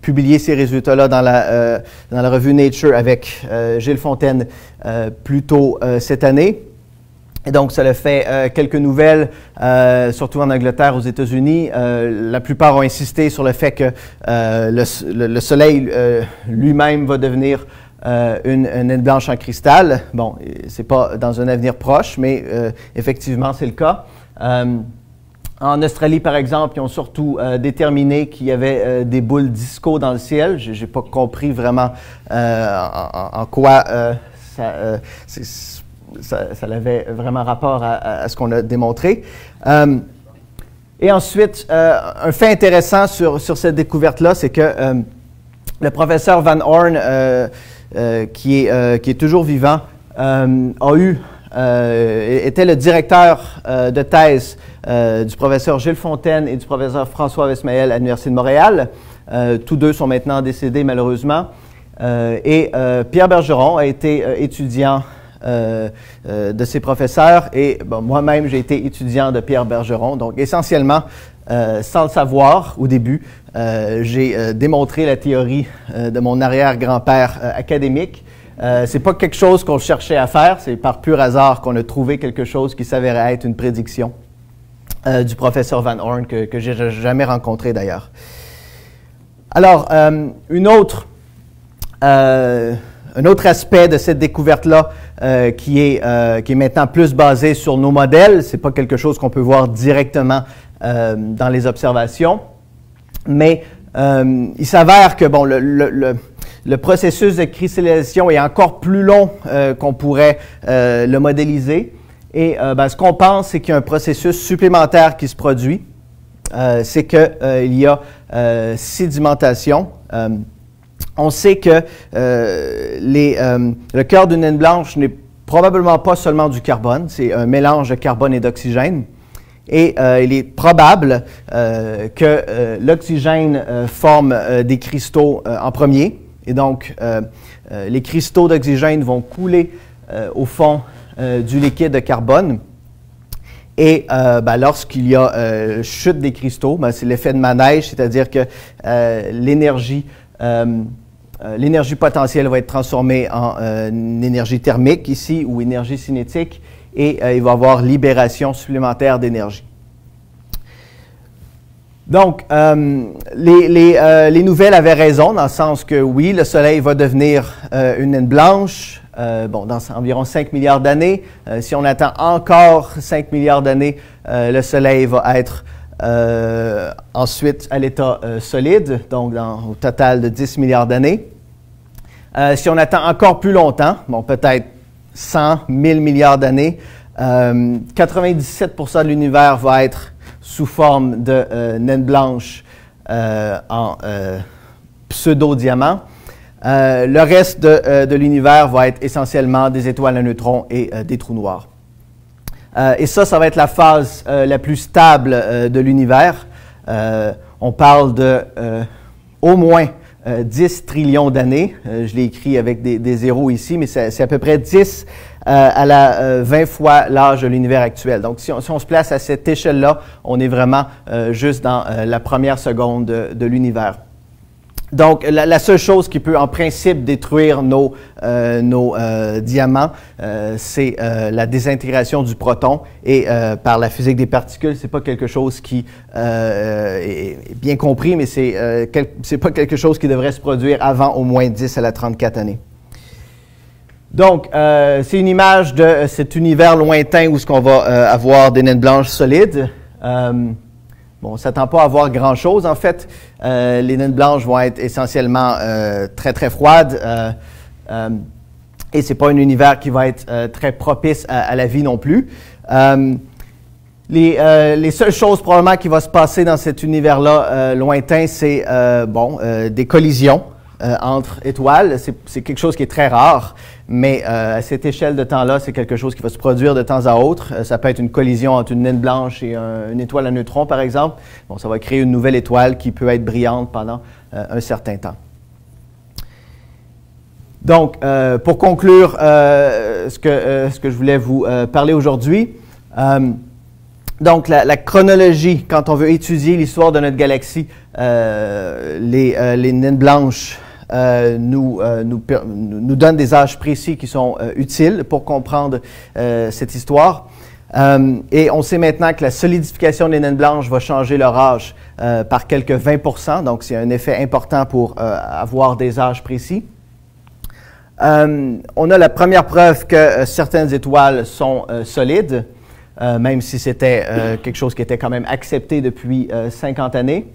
publié ces résultats-là dans la revue Nature avec Gilles Fontaine plus tôt cette année. Et donc, ça a fait quelques nouvelles, surtout en Angleterre, aux États-Unis. La plupart ont insisté sur le fait que le Soleil lui-même va devenir une naine blanche en cristal. Bon, c'est pas dans un avenir proche, mais effectivement, c'est le cas. En Australie, par exemple, ils ont surtout déterminé qu'il y avait des boules disco dans le ciel. Je n'ai pas compris vraiment en quoi ça avait vraiment rapport à ce qu'on a démontré. Et ensuite, un fait intéressant sur cette découverte-là, c'est que le professeur Van Horn, qui est toujours vivant, était le directeur de thèse du professeur Gilles Fontaine et du professeur François Vesmael à l'Université de Montréal. Tous deux sont maintenant décédés, malheureusement. Et Pierre Bergeron a été étudiant de ses professeurs et moi-même, j'ai été étudiant de Pierre Bergeron. Donc, essentiellement, sans le savoir au début, j'ai démontré la théorie de mon arrière-grand-père académique. C'est pas quelque chose qu'on cherchait à faire, c'est par pur hasard qu'on a trouvé quelque chose qui s'avérait être une prédiction du professeur Van Horn que j'ai jamais rencontré d'ailleurs. Alors, un autre aspect de cette découverte-là qui est maintenant plus basé sur nos modèles, c'est pas quelque chose qu'on peut voir directement dans les observations, mais il s'avère que le processus de cristallisation est encore plus long qu'on pourrait le modéliser. Et ce qu'on pense, c'est qu'il y a un processus supplémentaire qui se produit. C'est qu'il y a sédimentation. On sait que le cœur d'une naine blanche n'est probablement pas seulement du carbone, c'est un mélange de carbone et d'oxygène. Et il est probable que l'oxygène forme des cristaux en premier. Et donc, les cristaux d'oxygène vont couler au fond du liquide de carbone. Et lorsqu'il y a chute des cristaux, c'est l'effet de manège, c'est-à-dire que l'énergie potentielle va être transformée en énergie thermique ici ou énergie cinétique et il va y avoir libération supplémentaire d'énergie. Donc, les nouvelles avaient raison dans le sens que oui, le Soleil va devenir une naine blanche dans environ 5 milliards d'années. Si on attend encore 5 milliards d'années, le Soleil va être ensuite à l'état solide, donc au total de 10 milliards d'années. Si on attend encore plus longtemps, peut-être 100, 1000 milliards d'années, 97% de l'univers va être sous forme de naine blanche en pseudo-diamant. Le reste de l'univers va être essentiellement des étoiles à neutrons et des trous noirs. Et ça va être la phase la plus stable de l'univers. On parle de au moins 10 trillions d'années. Je l'ai écrit avec des zéros ici, mais c'est à peu près 10 à la 20 fois l'âge de l'univers actuel. Donc, si on se place à cette échelle-là, on est vraiment juste dans la première seconde de l'univers. Donc, la seule chose qui peut en principe détruire nos diamants, c'est la désintégration du proton. Et par la physique des particules, c'est pas quelque chose qui est bien compris, mais c'est pas quelque chose qui devrait se produire avant au moins 10 à la 34 années. Donc, c'est une image de cet univers lointain où ce qu'on va avoir des naines blanches solides. Bon, on ne s'attend pas à voir grand-chose. En fait, les naines blanches vont être essentiellement très, très froides. Et ce n'est pas un univers qui va être très propice à la vie non plus. Les seules choses probablement qui vont se passer dans cet univers-là lointain, c'est des collisions entre étoiles. C'est quelque chose qui est très rare, mais à cette échelle de temps-là, c'est quelque chose qui va se produire de temps à autre. Ça peut être une collision entre une naine blanche et une étoile à neutrons, par exemple. Bon, ça va créer une nouvelle étoile qui peut être brillante pendant un certain temps. Donc, pour conclure ce que je voulais vous parler aujourd'hui, donc la chronologie, quand on veut étudier l'histoire de notre galaxie, les naines blanches nous donnent des âges précis qui sont utiles pour comprendre cette histoire. Et on sait maintenant que la solidification des naines blanches va changer leur âge par quelques 20%, donc c'est un effet important pour avoir des âges précis. On a la première preuve que certaines étoiles sont solides, même si c'était quelque chose qui était quand même accepté depuis 50 années.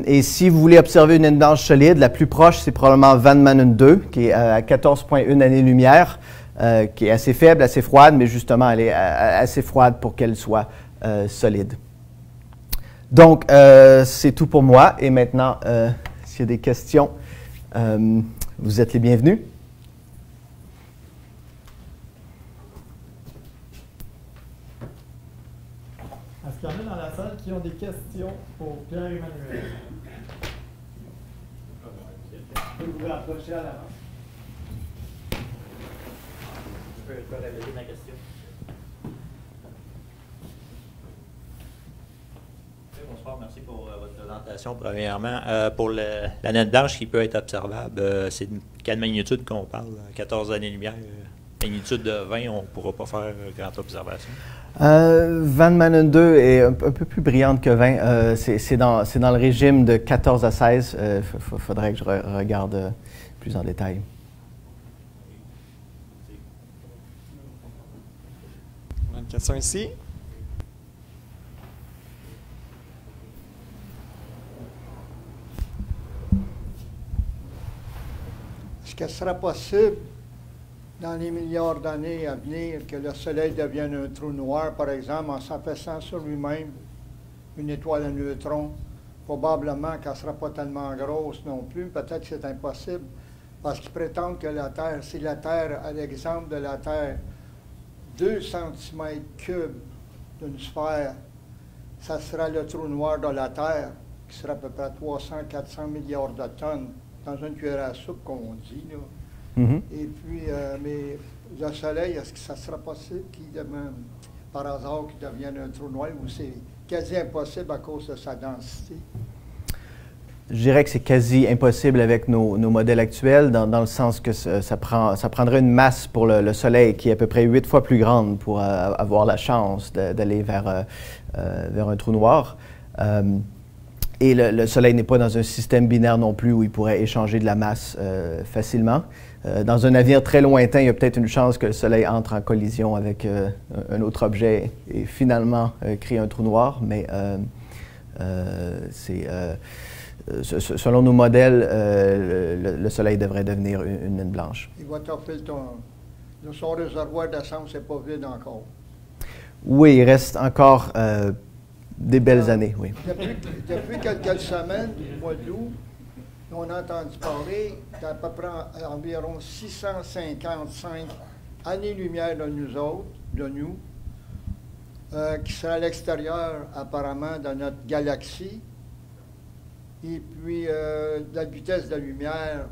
Et si vous voulez observer une naine blanche solide, la plus proche, c'est probablement Van Manen 2, qui est à 14,1 années-lumière, qui est assez faible, assez froide, mais justement, elle est assez froide pour qu'elle soit solide. Donc, c'est tout pour moi. Et maintenant, s'il y a des questions, vous êtes les bienvenus. Est-ce qu'il y en a dans la salle qui ont des questions pour Pierre-Emmanuel? Je peux vous rapprocher à l'avant. Je peux révéler ma question. Bonsoir, merci pour votre présentation. Premièrement, pour la naine blanche qui peut être observable, c'est de quelle magnitude qu'on parle? 14 années-lumière, magnitude de 20, on ne pourra pas faire grande observation. Van Manen 2 est un peu plus brillante que 20. C'est dans le régime de 14 à 16. Il faudrait que je regarde plus en détail. On a une question ici. Est-ce que ce sera possible, dans les milliards d'années à venir, que le Soleil devienne un trou noir, par exemple, en s'affaissant sur lui-même, une étoile à neutrons? Probablement qu'elle ne sera pas tellement grosse non plus. Peut-être que c'est impossible, parce qu'ils prétendent que la Terre, si la Terre, à l'exemple de la Terre, 2 cm3 d'une sphère, ça sera le trou noir de la Terre, qui sera à peu près 300-400 milliards de tonnes, dans une cuillère à soupe, comme on dit, là. Mm-hmm. Et puis, mais le Soleil, est-ce que ça sera possible qu'il devienne, par hasard, qu'il devienne un trou noir, ou c'est quasi impossible à cause de sa densité? Je dirais que c'est quasi impossible avec nos modèles actuels, dans le sens que ça prendrait une masse pour le Soleil qui est à peu près 8 fois plus grande pour avoir la chance d'aller vers un trou noir. Et le Soleil n'est pas dans un système binaire non plus où il pourrait échanger de la masse facilement. Dans un avenir très lointain, il y a peut-être une chance que le Soleil entre en collision avec un autre objet et finalement crée un trou noir, mais selon nos modèles, le Soleil devrait devenir une naine blanche. Il va toffer son réservoir d'essence n'est pas vide encore. Oui, il reste encore des belles années, oui. Depuis quelques semaines, au mois d'août, on a entendu parler d'à peu près environ 655 années-lumière de nous, qui seraient à l'extérieur, apparemment, de notre galaxie. Et puis, la vitesse de la lumière,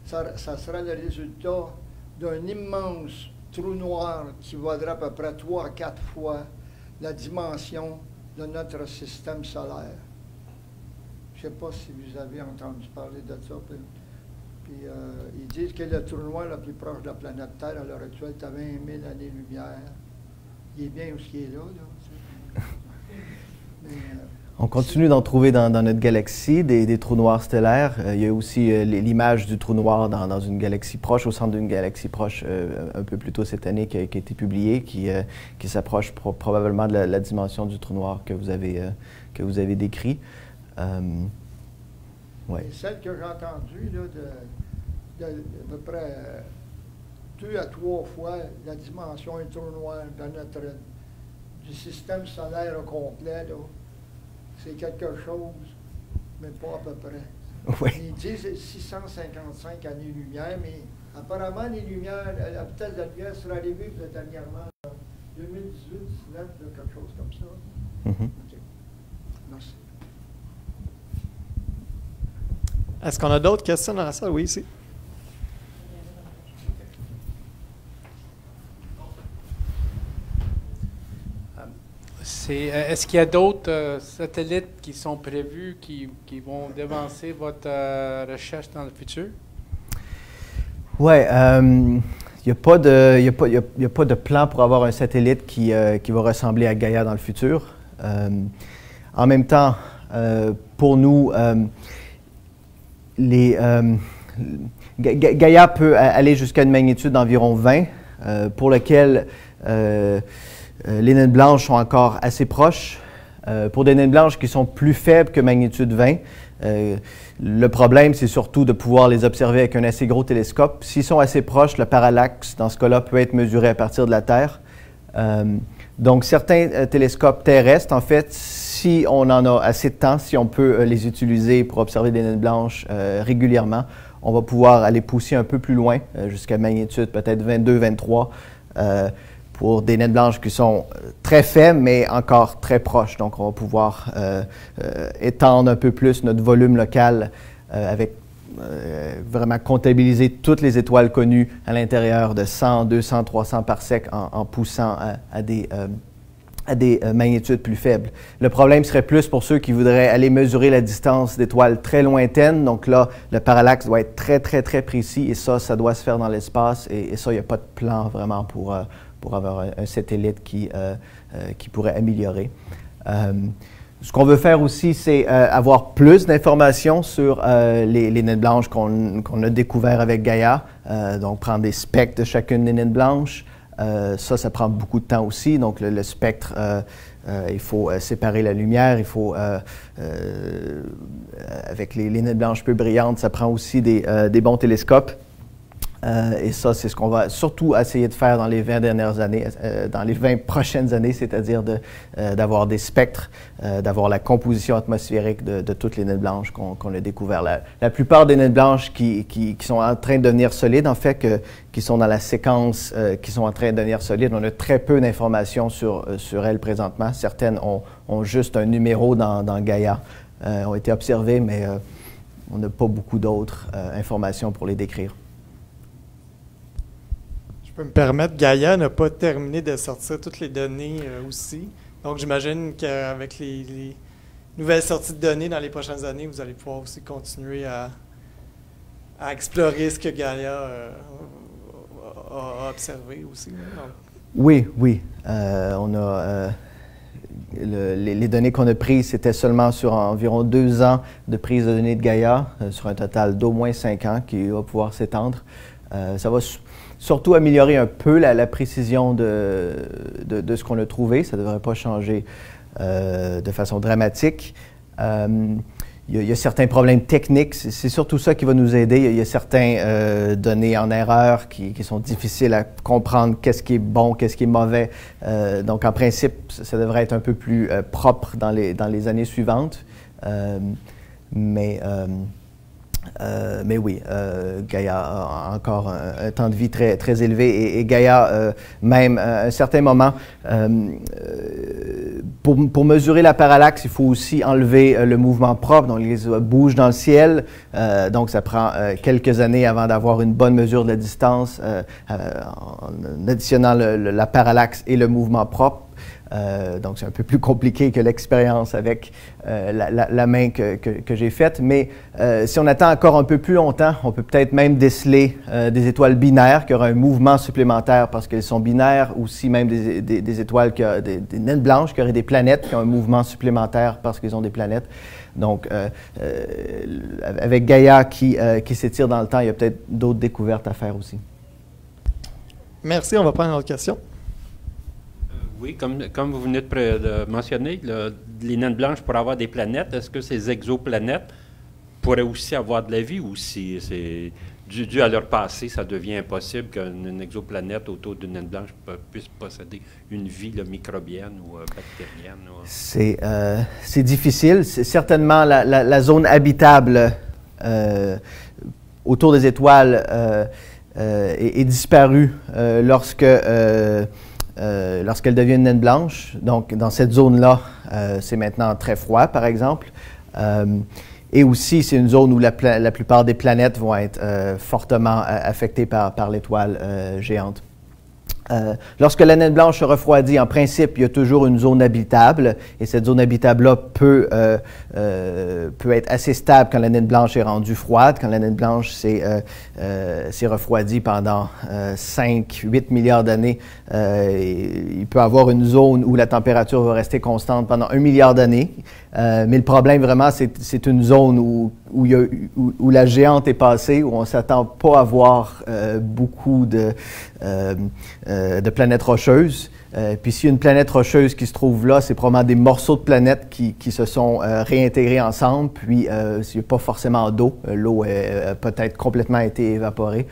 ça sera le résultat d'un immense trou noir qui vaudra à peu près 3 à 4 fois la dimension de notre système solaire. je ne sais pas si vous avez entendu parler de ça. Puis ils disent que le trou noir le plus proche de la planète Terre à l'heure actuelle est à 20 000 années-lumière. Il est bien où il est là. Mais, on continue d'en trouver dans notre galaxie, des trous noirs stellaires. Il y a aussi l'image du trou noir dans une galaxie proche, au centre d'une galaxie proche, un peu plus tôt cette année, qui a été publiée, qui s'approche probablement de la dimension du trou noir que vous avez décrit. Ouais. Et celle que j'ai entendue, là, de à peu près 2 à 3 fois la dimension du trou noir du système solaire au complet, là. C'est quelque chose, mais pas à peu près. Oui. Ils disent 655 années-lumière, mais apparemment, les lumières, la vitesse de la lumière serait arrivée dernièrement, 2018, 2019, quelque chose comme ça. Mm-hmm. Okay. Merci. Est-ce qu'on a d'autres questions dans la salle? Oui, ici. Est-ce qu'il y a d'autres satellites qui sont prévus, qui vont devancer votre recherche dans le futur? Oui, il n'y a pas de plan pour avoir un satellite qui va ressembler à Gaïa dans le futur. En même temps, pour nous, Gaïa peut aller jusqu'à une magnitude d'environ 20, pour lequel les naines blanches sont encore assez proches. Pour des naines blanches qui sont plus faibles que magnitude 20, le problème, c'est surtout de pouvoir les observer avec un assez gros télescope. S'ils sont assez proches, le parallaxe, dans ce cas-là, peut être mesuré à partir de la Terre. Donc, certains télescopes terrestres, en fait, si on en a assez de temps, si on peut les utiliser pour observer des naines blanches régulièrement, on va pouvoir aller pousser un peu plus loin, jusqu'à magnitude peut-être 22, 23, pour des naines blanches qui sont très faibles, mais encore très proches. Donc, on va pouvoir étendre un peu plus notre volume local avec vraiment comptabiliser toutes les étoiles connues à l'intérieur de 100, 200, 300 parsecs en poussant à des magnitudes plus faibles. Le problème serait plus pour ceux qui voudraient aller mesurer la distance d'étoiles très lointaines. Donc là, le parallaxe doit être très, très, très précis et ça doit se faire dans l'espace. Et ça, il n'y a pas de plan vraiment pour avoir un satellite qui pourrait améliorer. Ce qu'on veut faire aussi, c'est avoir plus d'informations sur les naines blanches qu'on a découvert avec Gaïa. Donc, prendre des spectres de chacune des naines blanches. Ça prend beaucoup de temps aussi. Donc, le spectre, il faut séparer la lumière. Il faut, avec les naines blanches peu brillantes, ça prend aussi des bons télescopes. Et ça, c'est ce qu'on va surtout essayer de faire dans les 20 dernières années, dans les 20 prochaines années, c'est-à-dire d'avoir des spectres, d'avoir la composition atmosphérique de toutes les naines blanches qu'on a découvert. La plupart des naines blanches qui sont en train de devenir solides, en fait, qui sont dans la séquence, qui sont en train de devenir solides, on a très peu d'informations sur elles présentement. Certaines ont juste un numéro dans Gaïa, ont été observées, mais on n'a pas beaucoup d'autres informations pour les décrire. Je peux me permettre, Gaïa n'a pas terminé de sortir toutes les données aussi. Donc, j'imagine qu'avec les nouvelles sorties de données dans les prochaines années, vous allez pouvoir aussi continuer à explorer ce que Gaïa a observé aussi. Oui. On a les données qu'on a prises, c'était seulement sur environ 2 ans de prise de données de Gaïa, sur un total d'au moins 5 ans qui va pouvoir s'étendre. Ça va surtout améliorer un peu la précision de ce qu'on a trouvé. Ça ne devrait pas changer de façon dramatique. Il y a certains problèmes techniques. C'est surtout ça qui va nous aider. Il y a certaines données en erreur qui sont difficiles à comprendre. Qu'est-ce qui est bon, qu'est-ce qui est mauvais. Donc, en principe, ça devrait être un peu plus propre dans les années suivantes. Mais oui, Gaïa a encore un temps de vie très, très élevé et Gaïa, même à un certain moment, pour mesurer la parallaxe, il faut aussi enlever le mouvement propre, donc les bougent dans le ciel, donc ça prend quelques années avant d'avoir une bonne mesure de la distance en additionnant la parallaxe et le mouvement propre. Donc, c'est un peu plus compliqué que l'expérience avec la main que j'ai faite. Mais si on attend encore un peu plus longtemps, on peut peut-être même déceler des étoiles binaires qui auraient un mouvement supplémentaire parce qu'elles sont binaires, ou si même des étoiles, des naines blanches qui auraient des planètes qui ont un mouvement supplémentaire parce qu'ils ont des planètes. Donc, avec Gaïa qui s'étire dans le temps, il y a peut-être d'autres découvertes à faire aussi. Merci. On va prendre une autre question. Oui, comme vous venez de mentionner, les naines blanches pourraient avoir des planètes. Est-ce que ces exoplanètes pourraient aussi avoir de la vie, ou si c'est dû à leur passé, ça devient impossible qu'une exoplanète autour d'une naine blanche puisse posséder une vie microbienne ou bactérienne? C'est difficile. C'est certainement la zone habitable autour des étoiles est disparue lorsqu'elle devient une naine blanche. Donc, dans cette zone-là, c'est maintenant très froid, par exemple. Et aussi, c'est une zone où la plupart des planètes vont être fortement affectées par l'étoile géante. Lorsque la naine blanche se refroidit, en principe, il y a toujours une zone habitable, et cette zone habitable-là peut être assez stable quand la naine blanche est rendue froide. Quand la naine blanche s'est refroidie pendant 5-8 milliards d'années, il peut y avoir une zone où la température va rester constante pendant 1 milliard d'années. Mais le problème, vraiment, c'est une zone où la géante est passée, où on ne s'attend pas à voir beaucoup de planètes rocheuses. Puis s'il y a une planète rocheuse qui se trouve là, c'est probablement des morceaux de planètes qui se sont réintégrés ensemble. Puis s'il n'y a pas forcément d'eau, l'eau a peut-être complètement été évaporée.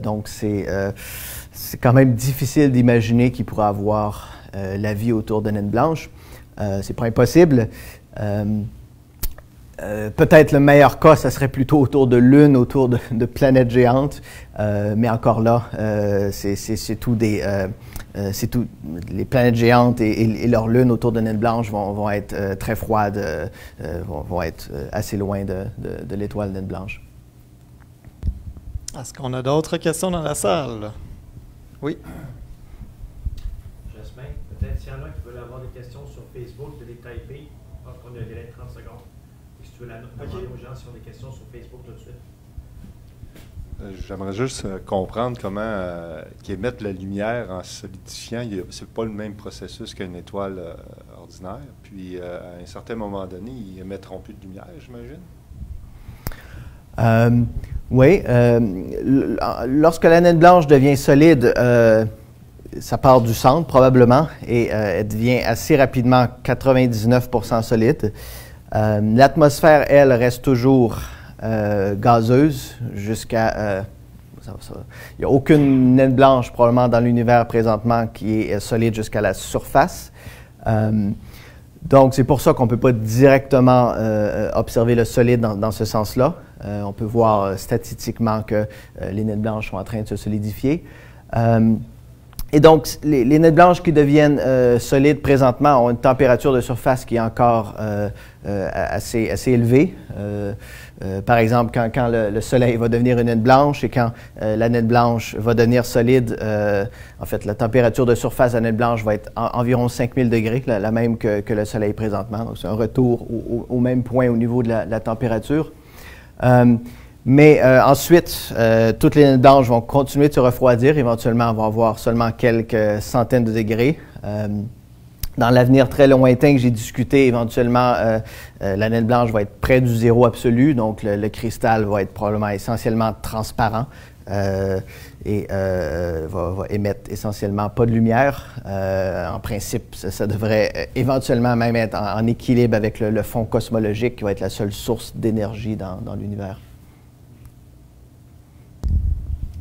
Donc c'est quand même difficile d'imaginer qu'il pourrait avoir la vie autour de naine blanche. C'est pas impossible. Peut-être le meilleur cas, ça serait plutôt autour de Lune, autour de planètes géantes. Mais encore là, c'est tout les planètes géantes et leurs lunes autour de naines blanches vont être très froides, vont être assez loin de l'étoile naine blanche. Est-ce qu'on a d'autres questions dans la salle? Oui. Jasmin, peut-être s'il y en a qui veulent avoir des questions sur Facebook, de les typer. Je pense qu'on a un délai de 30 secondes. Et si tu veux demander aux gens s'ils ont des questions sur Facebook tout de suite. J'aimerais juste comprendre comment qu'ils émettent la lumière en solidifiant. C'est pas le même processus qu'une étoile ordinaire. Puis, à un certain moment donné, ils émettront plus de lumière, j'imagine? Oui. Lorsque la naine blanche devient solide, ça part du centre probablement et elle devient assez rapidement 99% solide. L'atmosphère, elle, reste toujours gazeuse jusqu'à... il n'y a aucune naine blanche probablement dans l'univers présentement qui est solide jusqu'à la surface. Donc, c'est pour ça qu'on ne peut pas directement observer le solide dans ce sens-là. On peut voir statistiquement que les naines blanches sont en train de se solidifier. Et donc, les naines blanches qui deviennent solides présentement ont une température de surface qui est encore assez élevée. Par exemple, quand le Soleil va devenir une naine blanche et quand la naine blanche va devenir solide, en fait, la température de surface de la naine blanche va être environ 5000 degrés, la même que le Soleil présentement. Donc, c'est un retour au même point au niveau de la température. Mais ensuite, toutes les naines blanches vont continuer de se refroidir. Éventuellement, on va avoir seulement quelques centaines de degrés. Dans l'avenir très lointain que j'ai discuté, éventuellement, la naine blanche va être près du zéro absolu. Donc, le cristal va être probablement essentiellement transparent et va émettre essentiellement pas de lumière. En principe, ça devrait éventuellement même être en équilibre avec le fond cosmologique qui va être la seule source d'énergie dans l'univers.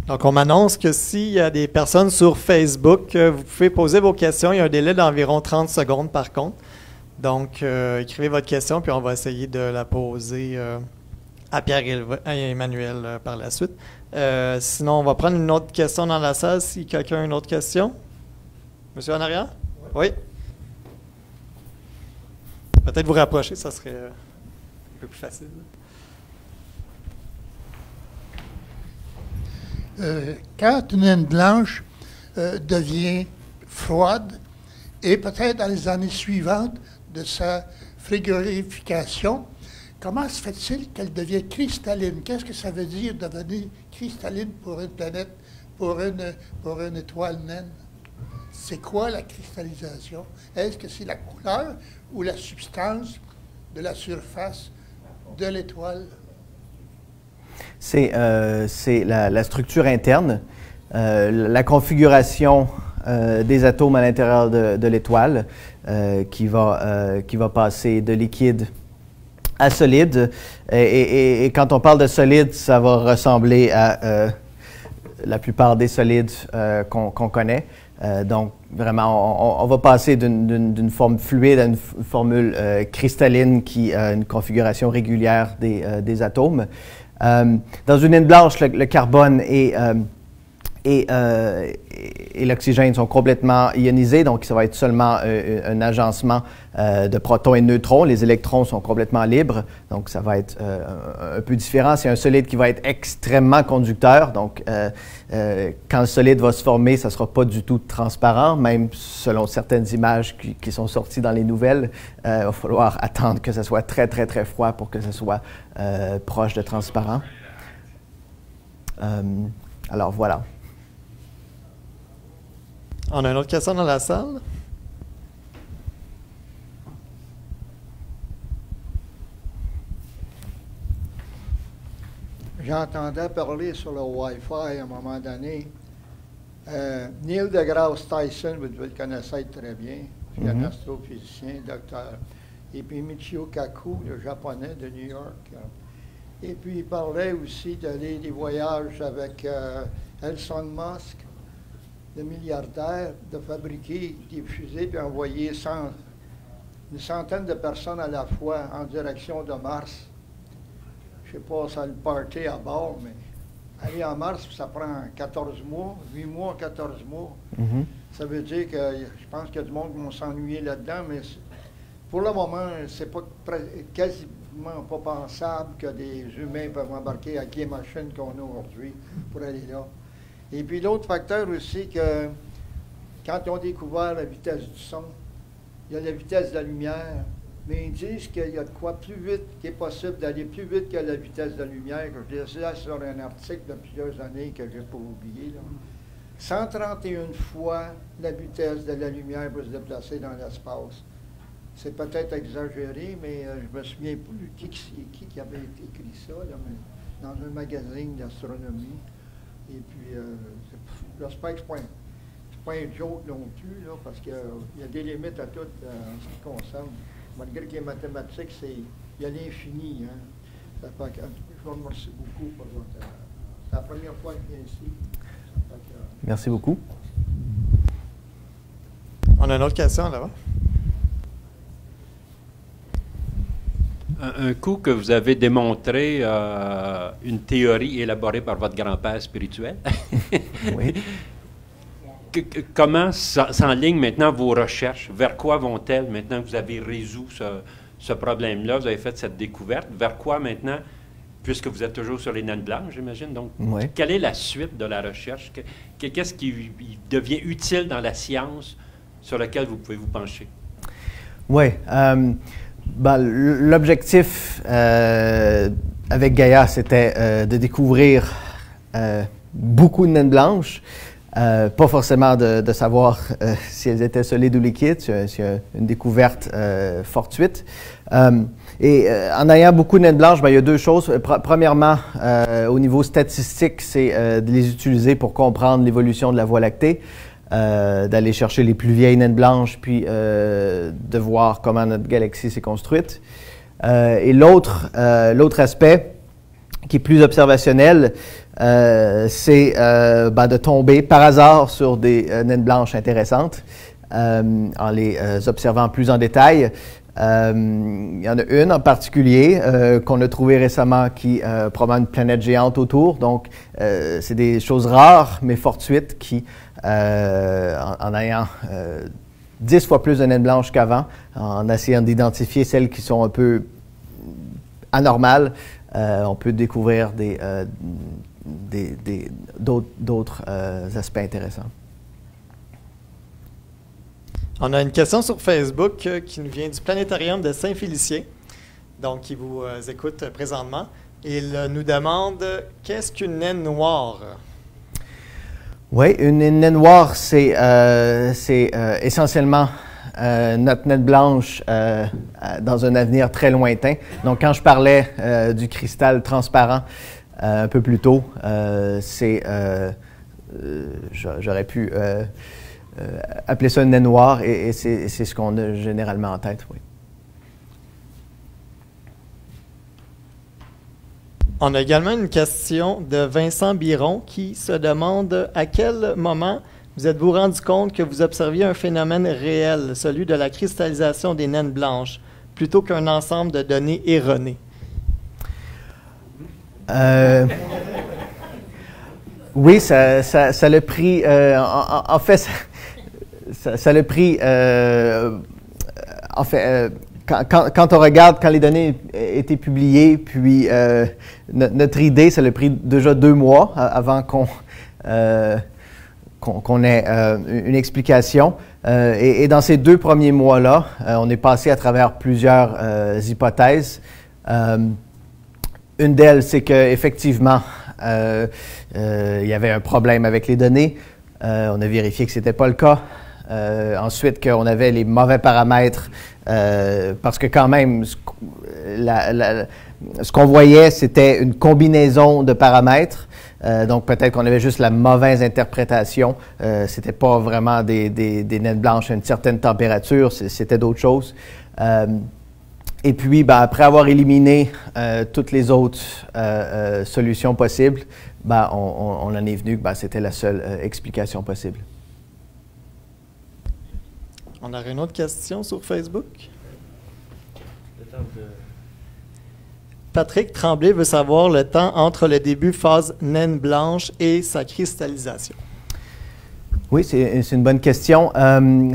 Donc, on m'annonce que s'il y a des personnes sur Facebook, vous pouvez poser vos questions. Il y a un délai d'environ 30 secondes, par contre. Donc, écrivez votre question, puis on va essayer de la poser à Pierre et Emmanuel par la suite. Sinon, on va prendre une autre question dans la salle, si quelqu'un a une autre question. Monsieur en arrière? Oui. Peut-être vous rapprocher, ça serait un peu plus facile. Quand une naine blanche devient froide, et peut-être dans les années suivantes de sa frigorification, comment se fait-il qu'elle devient cristalline? Qu'est-ce que ça veut dire devenir cristalline pour une planète, pour une étoile naine? C'est quoi la cristallisation? Est-ce que c'est la couleur ou la substance de la surface de l'étoile? C'est la structure interne, la configuration des atomes à l'intérieur de l'étoile qui va passer de liquide à solide. Et quand on parle de solide, ça va ressembler à la plupart des solides qu'on connaît. Donc, vraiment, on va passer d'une forme fluide à une formule cristalline qui a une configuration régulière des atomes. Dans une naine blanche, le carbone et l'oxygène sont complètement ionisés, donc ça va être seulement un agencement de protons et de neutrons. Les électrons sont complètement libres, donc ça va être un peu différent. C'est un solide qui va être extrêmement conducteur, donc quand le solide va se former, ça ne sera pas du tout transparent, même selon certaines images qui sont sorties dans les nouvelles. Il va falloir attendre que ça soit très, très, très froid pour que ça soit proche de transparent. Alors voilà. On a une autre question dans la salle? J'entendais parler sur le Wi-Fi à un moment donné. Neil deGrasse Tyson, vous devez le connaître très bien, c'est un astrophysicien, docteur. Et puis Michio Kaku, le japonais de New York. Et puis il parlait aussi d'aller des voyages avec Elon Musk, le milliardaire, de fabriquer des fusées puis envoyer une centaine de personnes à la fois en direction de Mars. Je ne sais pas, ça le party à bord, mais aller en Mars, ça prend 14 mois, 8 mois, 14 mois. Ça veut dire que je pense qu'il y a du monde qui vont s'ennuyer là-dedans, mais pour le moment, c'est pas quasiment pas pensable que des humains peuvent embarquer avec les machines qu'on a aujourd'hui pour aller là. Et puis l'autre facteur aussi, que quand ils ont découvert la vitesse du son, il y a la vitesse de la lumière, mais ils disent qu'il y a de quoi plus vite, qu'il est possible d'aller plus vite que la vitesse de la lumière, que je lisais sur un article de plusieurs années que je n'ai pas oublié. Là. 131 fois la vitesse de la lumière pour se déplacer dans l'espace. C'est peut-être exagéré, mais je me souviens plus qui avait écrit ça, là, mais dans un magazine d'astronomie. Et puis, j'espère que ce n'est pas un joke non plus, là, parce qu'il y a des limites à tout en ce qui concerne. Malgré que les mathématiques, il y a l'infini. Hein. Ça fait que, je vous remercie beaucoup pour votre... C'est la première fois que je viens ici. Merci beaucoup. On a une autre question là-bas. Un coup que vous avez démontré une théorie élaborée par votre grand-père spirituel. Oui. Comment s'enlignent maintenant vos recherches? Vers quoi vont-elles maintenant que vous avez résolu ce problème-là? Vous avez fait cette découverte. Vers quoi maintenant, puisque vous êtes toujours sur les naines blanches, j'imagine? Donc, oui. Quelle est la suite de la recherche? Qu'est-ce qui devient utile dans la science sur laquelle vous pouvez vous pencher? Oui. L'objectif avec Gaïa, c'était de découvrir beaucoup de naines blanches. Pas forcément de savoir si elles étaient solides ou liquides, c'est une découverte fortuite. Et en ayant beaucoup de naines blanches, il y a deux choses. Premièrement, au niveau statistique, c'est de les utiliser pour comprendre l'évolution de la Voie lactée, d'aller chercher les plus vieilles naines blanches, puis de voir comment notre galaxie s'est construite. Et l'autre aspect, qui est plus observationnel, c'est de tomber par hasard sur des naines blanches intéressantes en les observant plus en détail. Il y en a une en particulier qu'on a trouvée récemment qui probablement une planète géante autour. Donc, c'est des choses rares mais fortuites qui, en ayant 10 fois plus de naines blanches qu'avant, en essayant d'identifier celles qui sont un peu anormales, on peut découvrir d'autres aspects intéressants. On a une question sur Facebook qui nous vient du planétarium de Saint-Félicien, donc qui vous écoute présentement. Il nous demande qu'est-ce qu'une naine noire? Oui, une naine noire, c'est essentiellement notre naine blanche dans un avenir très lointain. Donc, quand je parlais du cristal transparent un peu plus tôt, j'aurais pu appeler ça une naine noire et c'est ce qu'on a généralement en tête, oui. On a également une question de Vincent Biron qui se demande à quel moment vous êtes-vous rendu compte que vous observiez un phénomène réel, celui de la cristallisation des naines blanches, plutôt qu'un ensemble de données erronées? Oui, ça l'a pris. En fait, ça l'a pris. Quand on regarde, quand les données étaient publiées, puis notre idée, ça l'a pris déjà 2 mois avant qu'on ait une explication. Et dans ces 2 premiers mois-là, on est passé à travers plusieurs hypothèses. Une d'elles, c'est qu'effectivement, il y avait un problème avec les données. On a vérifié que ce n'était pas le cas. Ensuite, qu'on avait les mauvais paramètres, parce que quand même, ce qu'on voyait, c'était une combinaison de paramètres. Donc, peut-être qu'on avait juste la mauvaise interprétation. C'était pas vraiment des naines blanches à une certaine température, c'était d'autres choses. Et puis, après avoir éliminé toutes les autres solutions possibles, on en est venu que c'était la seule explication possible. On aurait une autre question sur Facebook. Patrick Tremblay veut savoir le temps entre le début phase naine blanche et sa cristallisation. Oui, c'est une bonne question.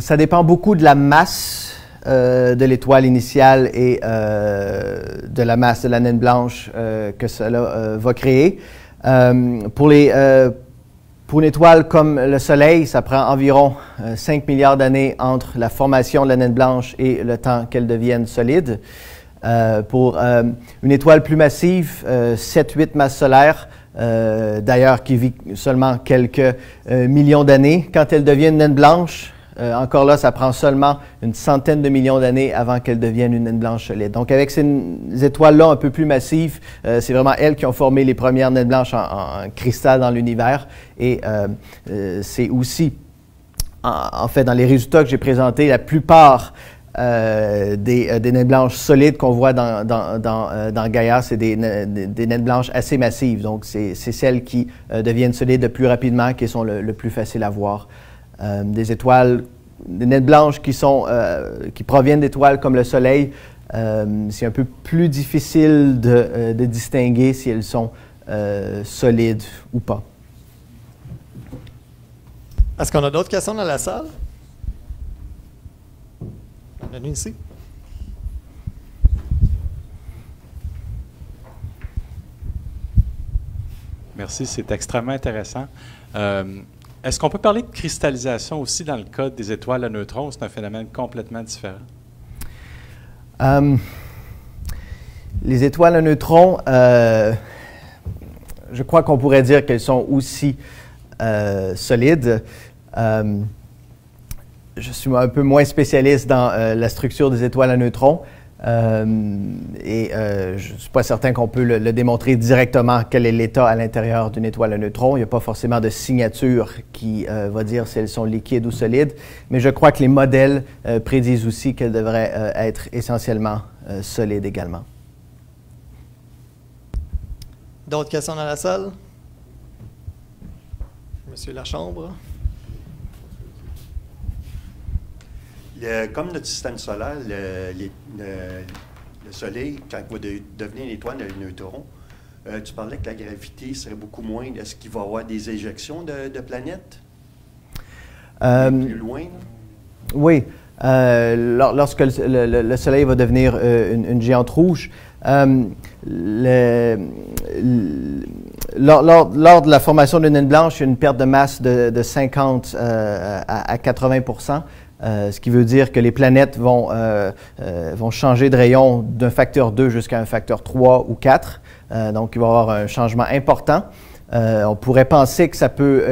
Ça dépend beaucoup de la masse de l'étoile initiale et de la masse de la naine blanche que cela va créer. Pour une étoile comme le Soleil, ça prend environ 5 milliards d'années entre la formation de la naine blanche et le temps qu'elle devienne solide. Pour une étoile plus massive, 7-8 masses solaires, d'ailleurs qui vit seulement quelques millions d'années, quand elle devient une naine blanche, encore là, ça prend seulement une centaine de millions d'années avant qu'elle devienne une naine blanche solide. Donc, avec ces étoiles-là un peu plus massives, c'est vraiment elles qui ont formé les premières naines blanches en cristal dans l'univers. Et c'est aussi, en fait, dans les résultats que j'ai présentés, la plupart des naines blanches solides qu'on voit dans Gaïa, c'est des naines blanches assez massives. Donc, c'est celles qui deviennent solides le plus rapidement, qui sont le plus faciles à voir. Des étoiles, des naines blanches qui proviennent d'étoiles comme le Soleil, c'est un peu plus difficile de distinguer si elles sont solides ou pas. Est-ce qu'on a d'autres questions dans la salle? On a une ici. Merci, c'est extrêmement intéressant. Est-ce qu'on peut parler de cristallisation aussi dans le cas des étoiles à neutrons? C'est un phénomène complètement différent. Les étoiles à neutrons, je crois qu'on pourrait dire qu'elles sont aussi solides. Je suis un peu moins spécialiste dans la structure des étoiles à neutrons. Je ne suis pas certain qu'on peut le démontrer directement quel est l'état à l'intérieur d'une étoile à neutrons. Il n'y a pas forcément de signature qui va dire si elles sont liquides ou solides, mais je crois que les modèles prédisent aussi qu'elles devraient être essentiellement solides également. D'autres questions dans la salle? Monsieur Lachambre? Comme notre système solaire, le Soleil, quand il va devenir une étoile de neutrons, tu parlais que la gravité serait beaucoup moins. Est-ce qu'il va y avoir des éjections de planètes plus loin? Là? Oui. Lorsque le Soleil va devenir une géante rouge, lors de la formation d'une naine blanche, il y a une perte de masse de 50 à 80 %. ce qui veut dire que les planètes vont changer de rayon d'un facteur 2 jusqu'à un facteur 3 ou 4. Donc, il va y avoir un changement important. On pourrait penser que ça peut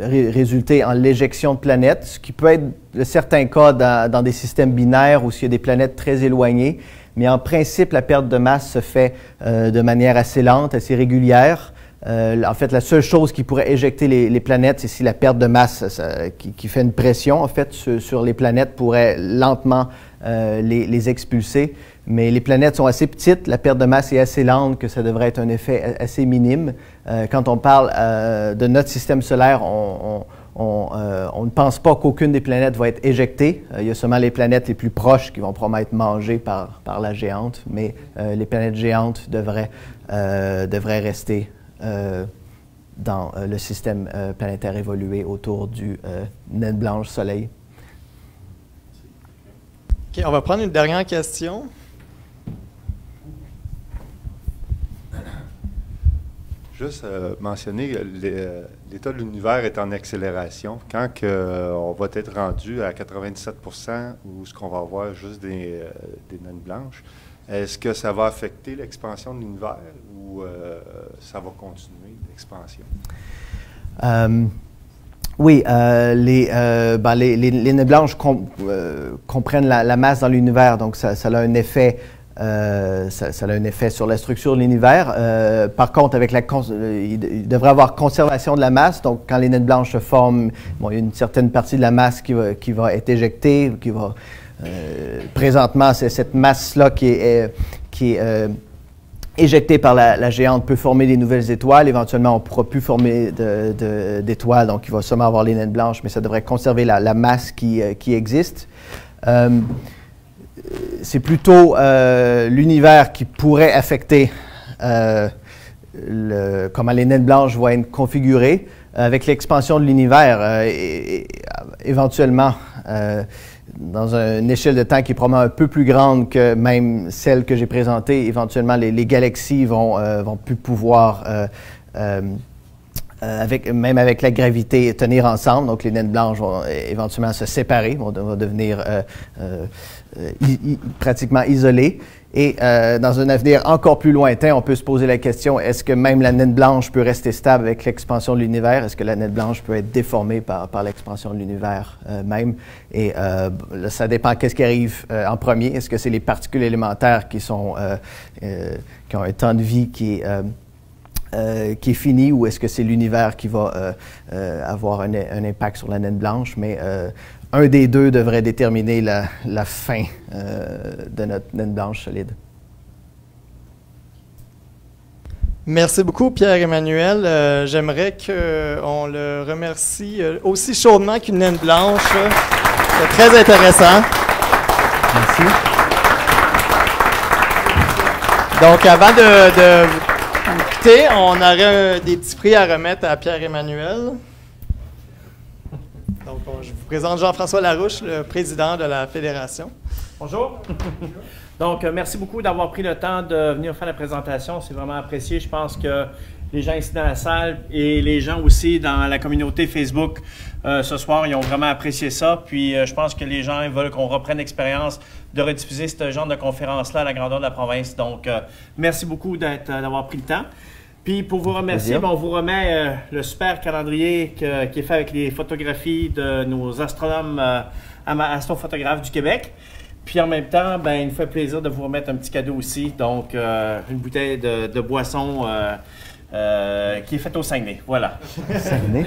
résulter en l'éjection de planètes, ce qui peut être de certains cas dans des systèmes binaires où il y a des planètes très éloignées. Mais en principe, la perte de masse se fait de manière assez lente, assez régulière. En fait, la seule chose qui pourrait éjecter les planètes, c'est si la perte de masse qui fait une pression, en fait, sur les planètes pourrait lentement les expulser. Mais les planètes sont assez petites, la perte de masse est assez lente que ça devrait être un effet assez minime. Quand on parle de notre système solaire, on ne pense pas qu'aucune des planètes va être éjectée. Il y a seulement les planètes les plus proches qui vont probablement être mangées par la géante, mais les planètes géantes devraient rester dans le système planétaire évolué autour du naine blanche Soleil. OK, on va prendre une dernière question. Juste mentionner que l'état de l'univers est en accélération. Quand on va être rendu à 97 ou ce qu'on va avoir juste des naines blanches, est-ce que ça va affecter l'expansion de l'univers ou ça va continuer l'expansion? Oui, les naines blanches comprennent la masse dans l'univers, donc ça a un effet. Ça a un effet sur la structure de l'univers. Par contre, il devrait y avoir conservation de la masse. Donc, quand les naines blanches se forment, il y a une certaine partie de la masse qui va être éjectée, présentement, c'est cette masse-là qui est éjectée par la géante peut former des nouvelles étoiles. Éventuellement, on ne pourra plus former d'étoiles, donc il va seulement avoir les naines blanches, mais ça devrait conserver la masse qui existe. C'est plutôt l'univers qui pourrait affecter comment les naines blanches vont être configurées. Avec l'expansion de l'univers, éventuellement, dans une échelle de temps qui est probablement un peu plus grande que même celle que j'ai présentée, éventuellement les galaxies vont plus pouvoir, même avec la gravité, tenir ensemble. Donc les naines blanches vont éventuellement se séparer, vont devenir pratiquement isolées. Et dans un avenir encore plus lointain, on peut se poser la question, est-ce que même la naine blanche peut rester stable avec l'expansion de l'univers? Est-ce que la naine blanche peut être déformée par l'expansion de l'univers même? Et ça dépend qu'est-ce qui arrive en premier. Est-ce que c'est les particules élémentaires qui ont un temps de vie qui est fini, ou est-ce que c'est l'univers qui va avoir un impact sur la naine blanche? Mais un des deux devrait déterminer la fin de notre naine blanche solide. Merci beaucoup, Pierre-Emmanuel. J'aimerais qu'on le remercie aussi chaudement qu'une naine blanche. C'est très intéressant. Merci. Donc, avant de vous quitter, on aurait des petits prix à remettre à Pierre-Emmanuel. Donc, je vous présente Jean-François Larouche, le président de la Fédération. Bonjour. Donc, merci beaucoup d'avoir pris le temps de venir faire la présentation. C'est vraiment apprécié. Je pense que les gens ici dans la salle et les gens aussi dans la communauté Facebook ce soir, ils ont vraiment apprécié ça. Puis, je pense que les gens veulent qu'on reprenne l'expérience de rediffuser ce genre de conférence-là à la grandeur de la province. Donc, merci beaucoup d'avoir pris le temps. Puis, pour vous remercier, on vous remet le super calendrier qui est fait avec les photographies de nos astronomes astrophotographes du Québec. Puis, en même temps, il nous fait plaisir de vous remettre un petit cadeau aussi. Donc, une bouteille de boisson qui est faite au Saguenay. Voilà. Saguenay.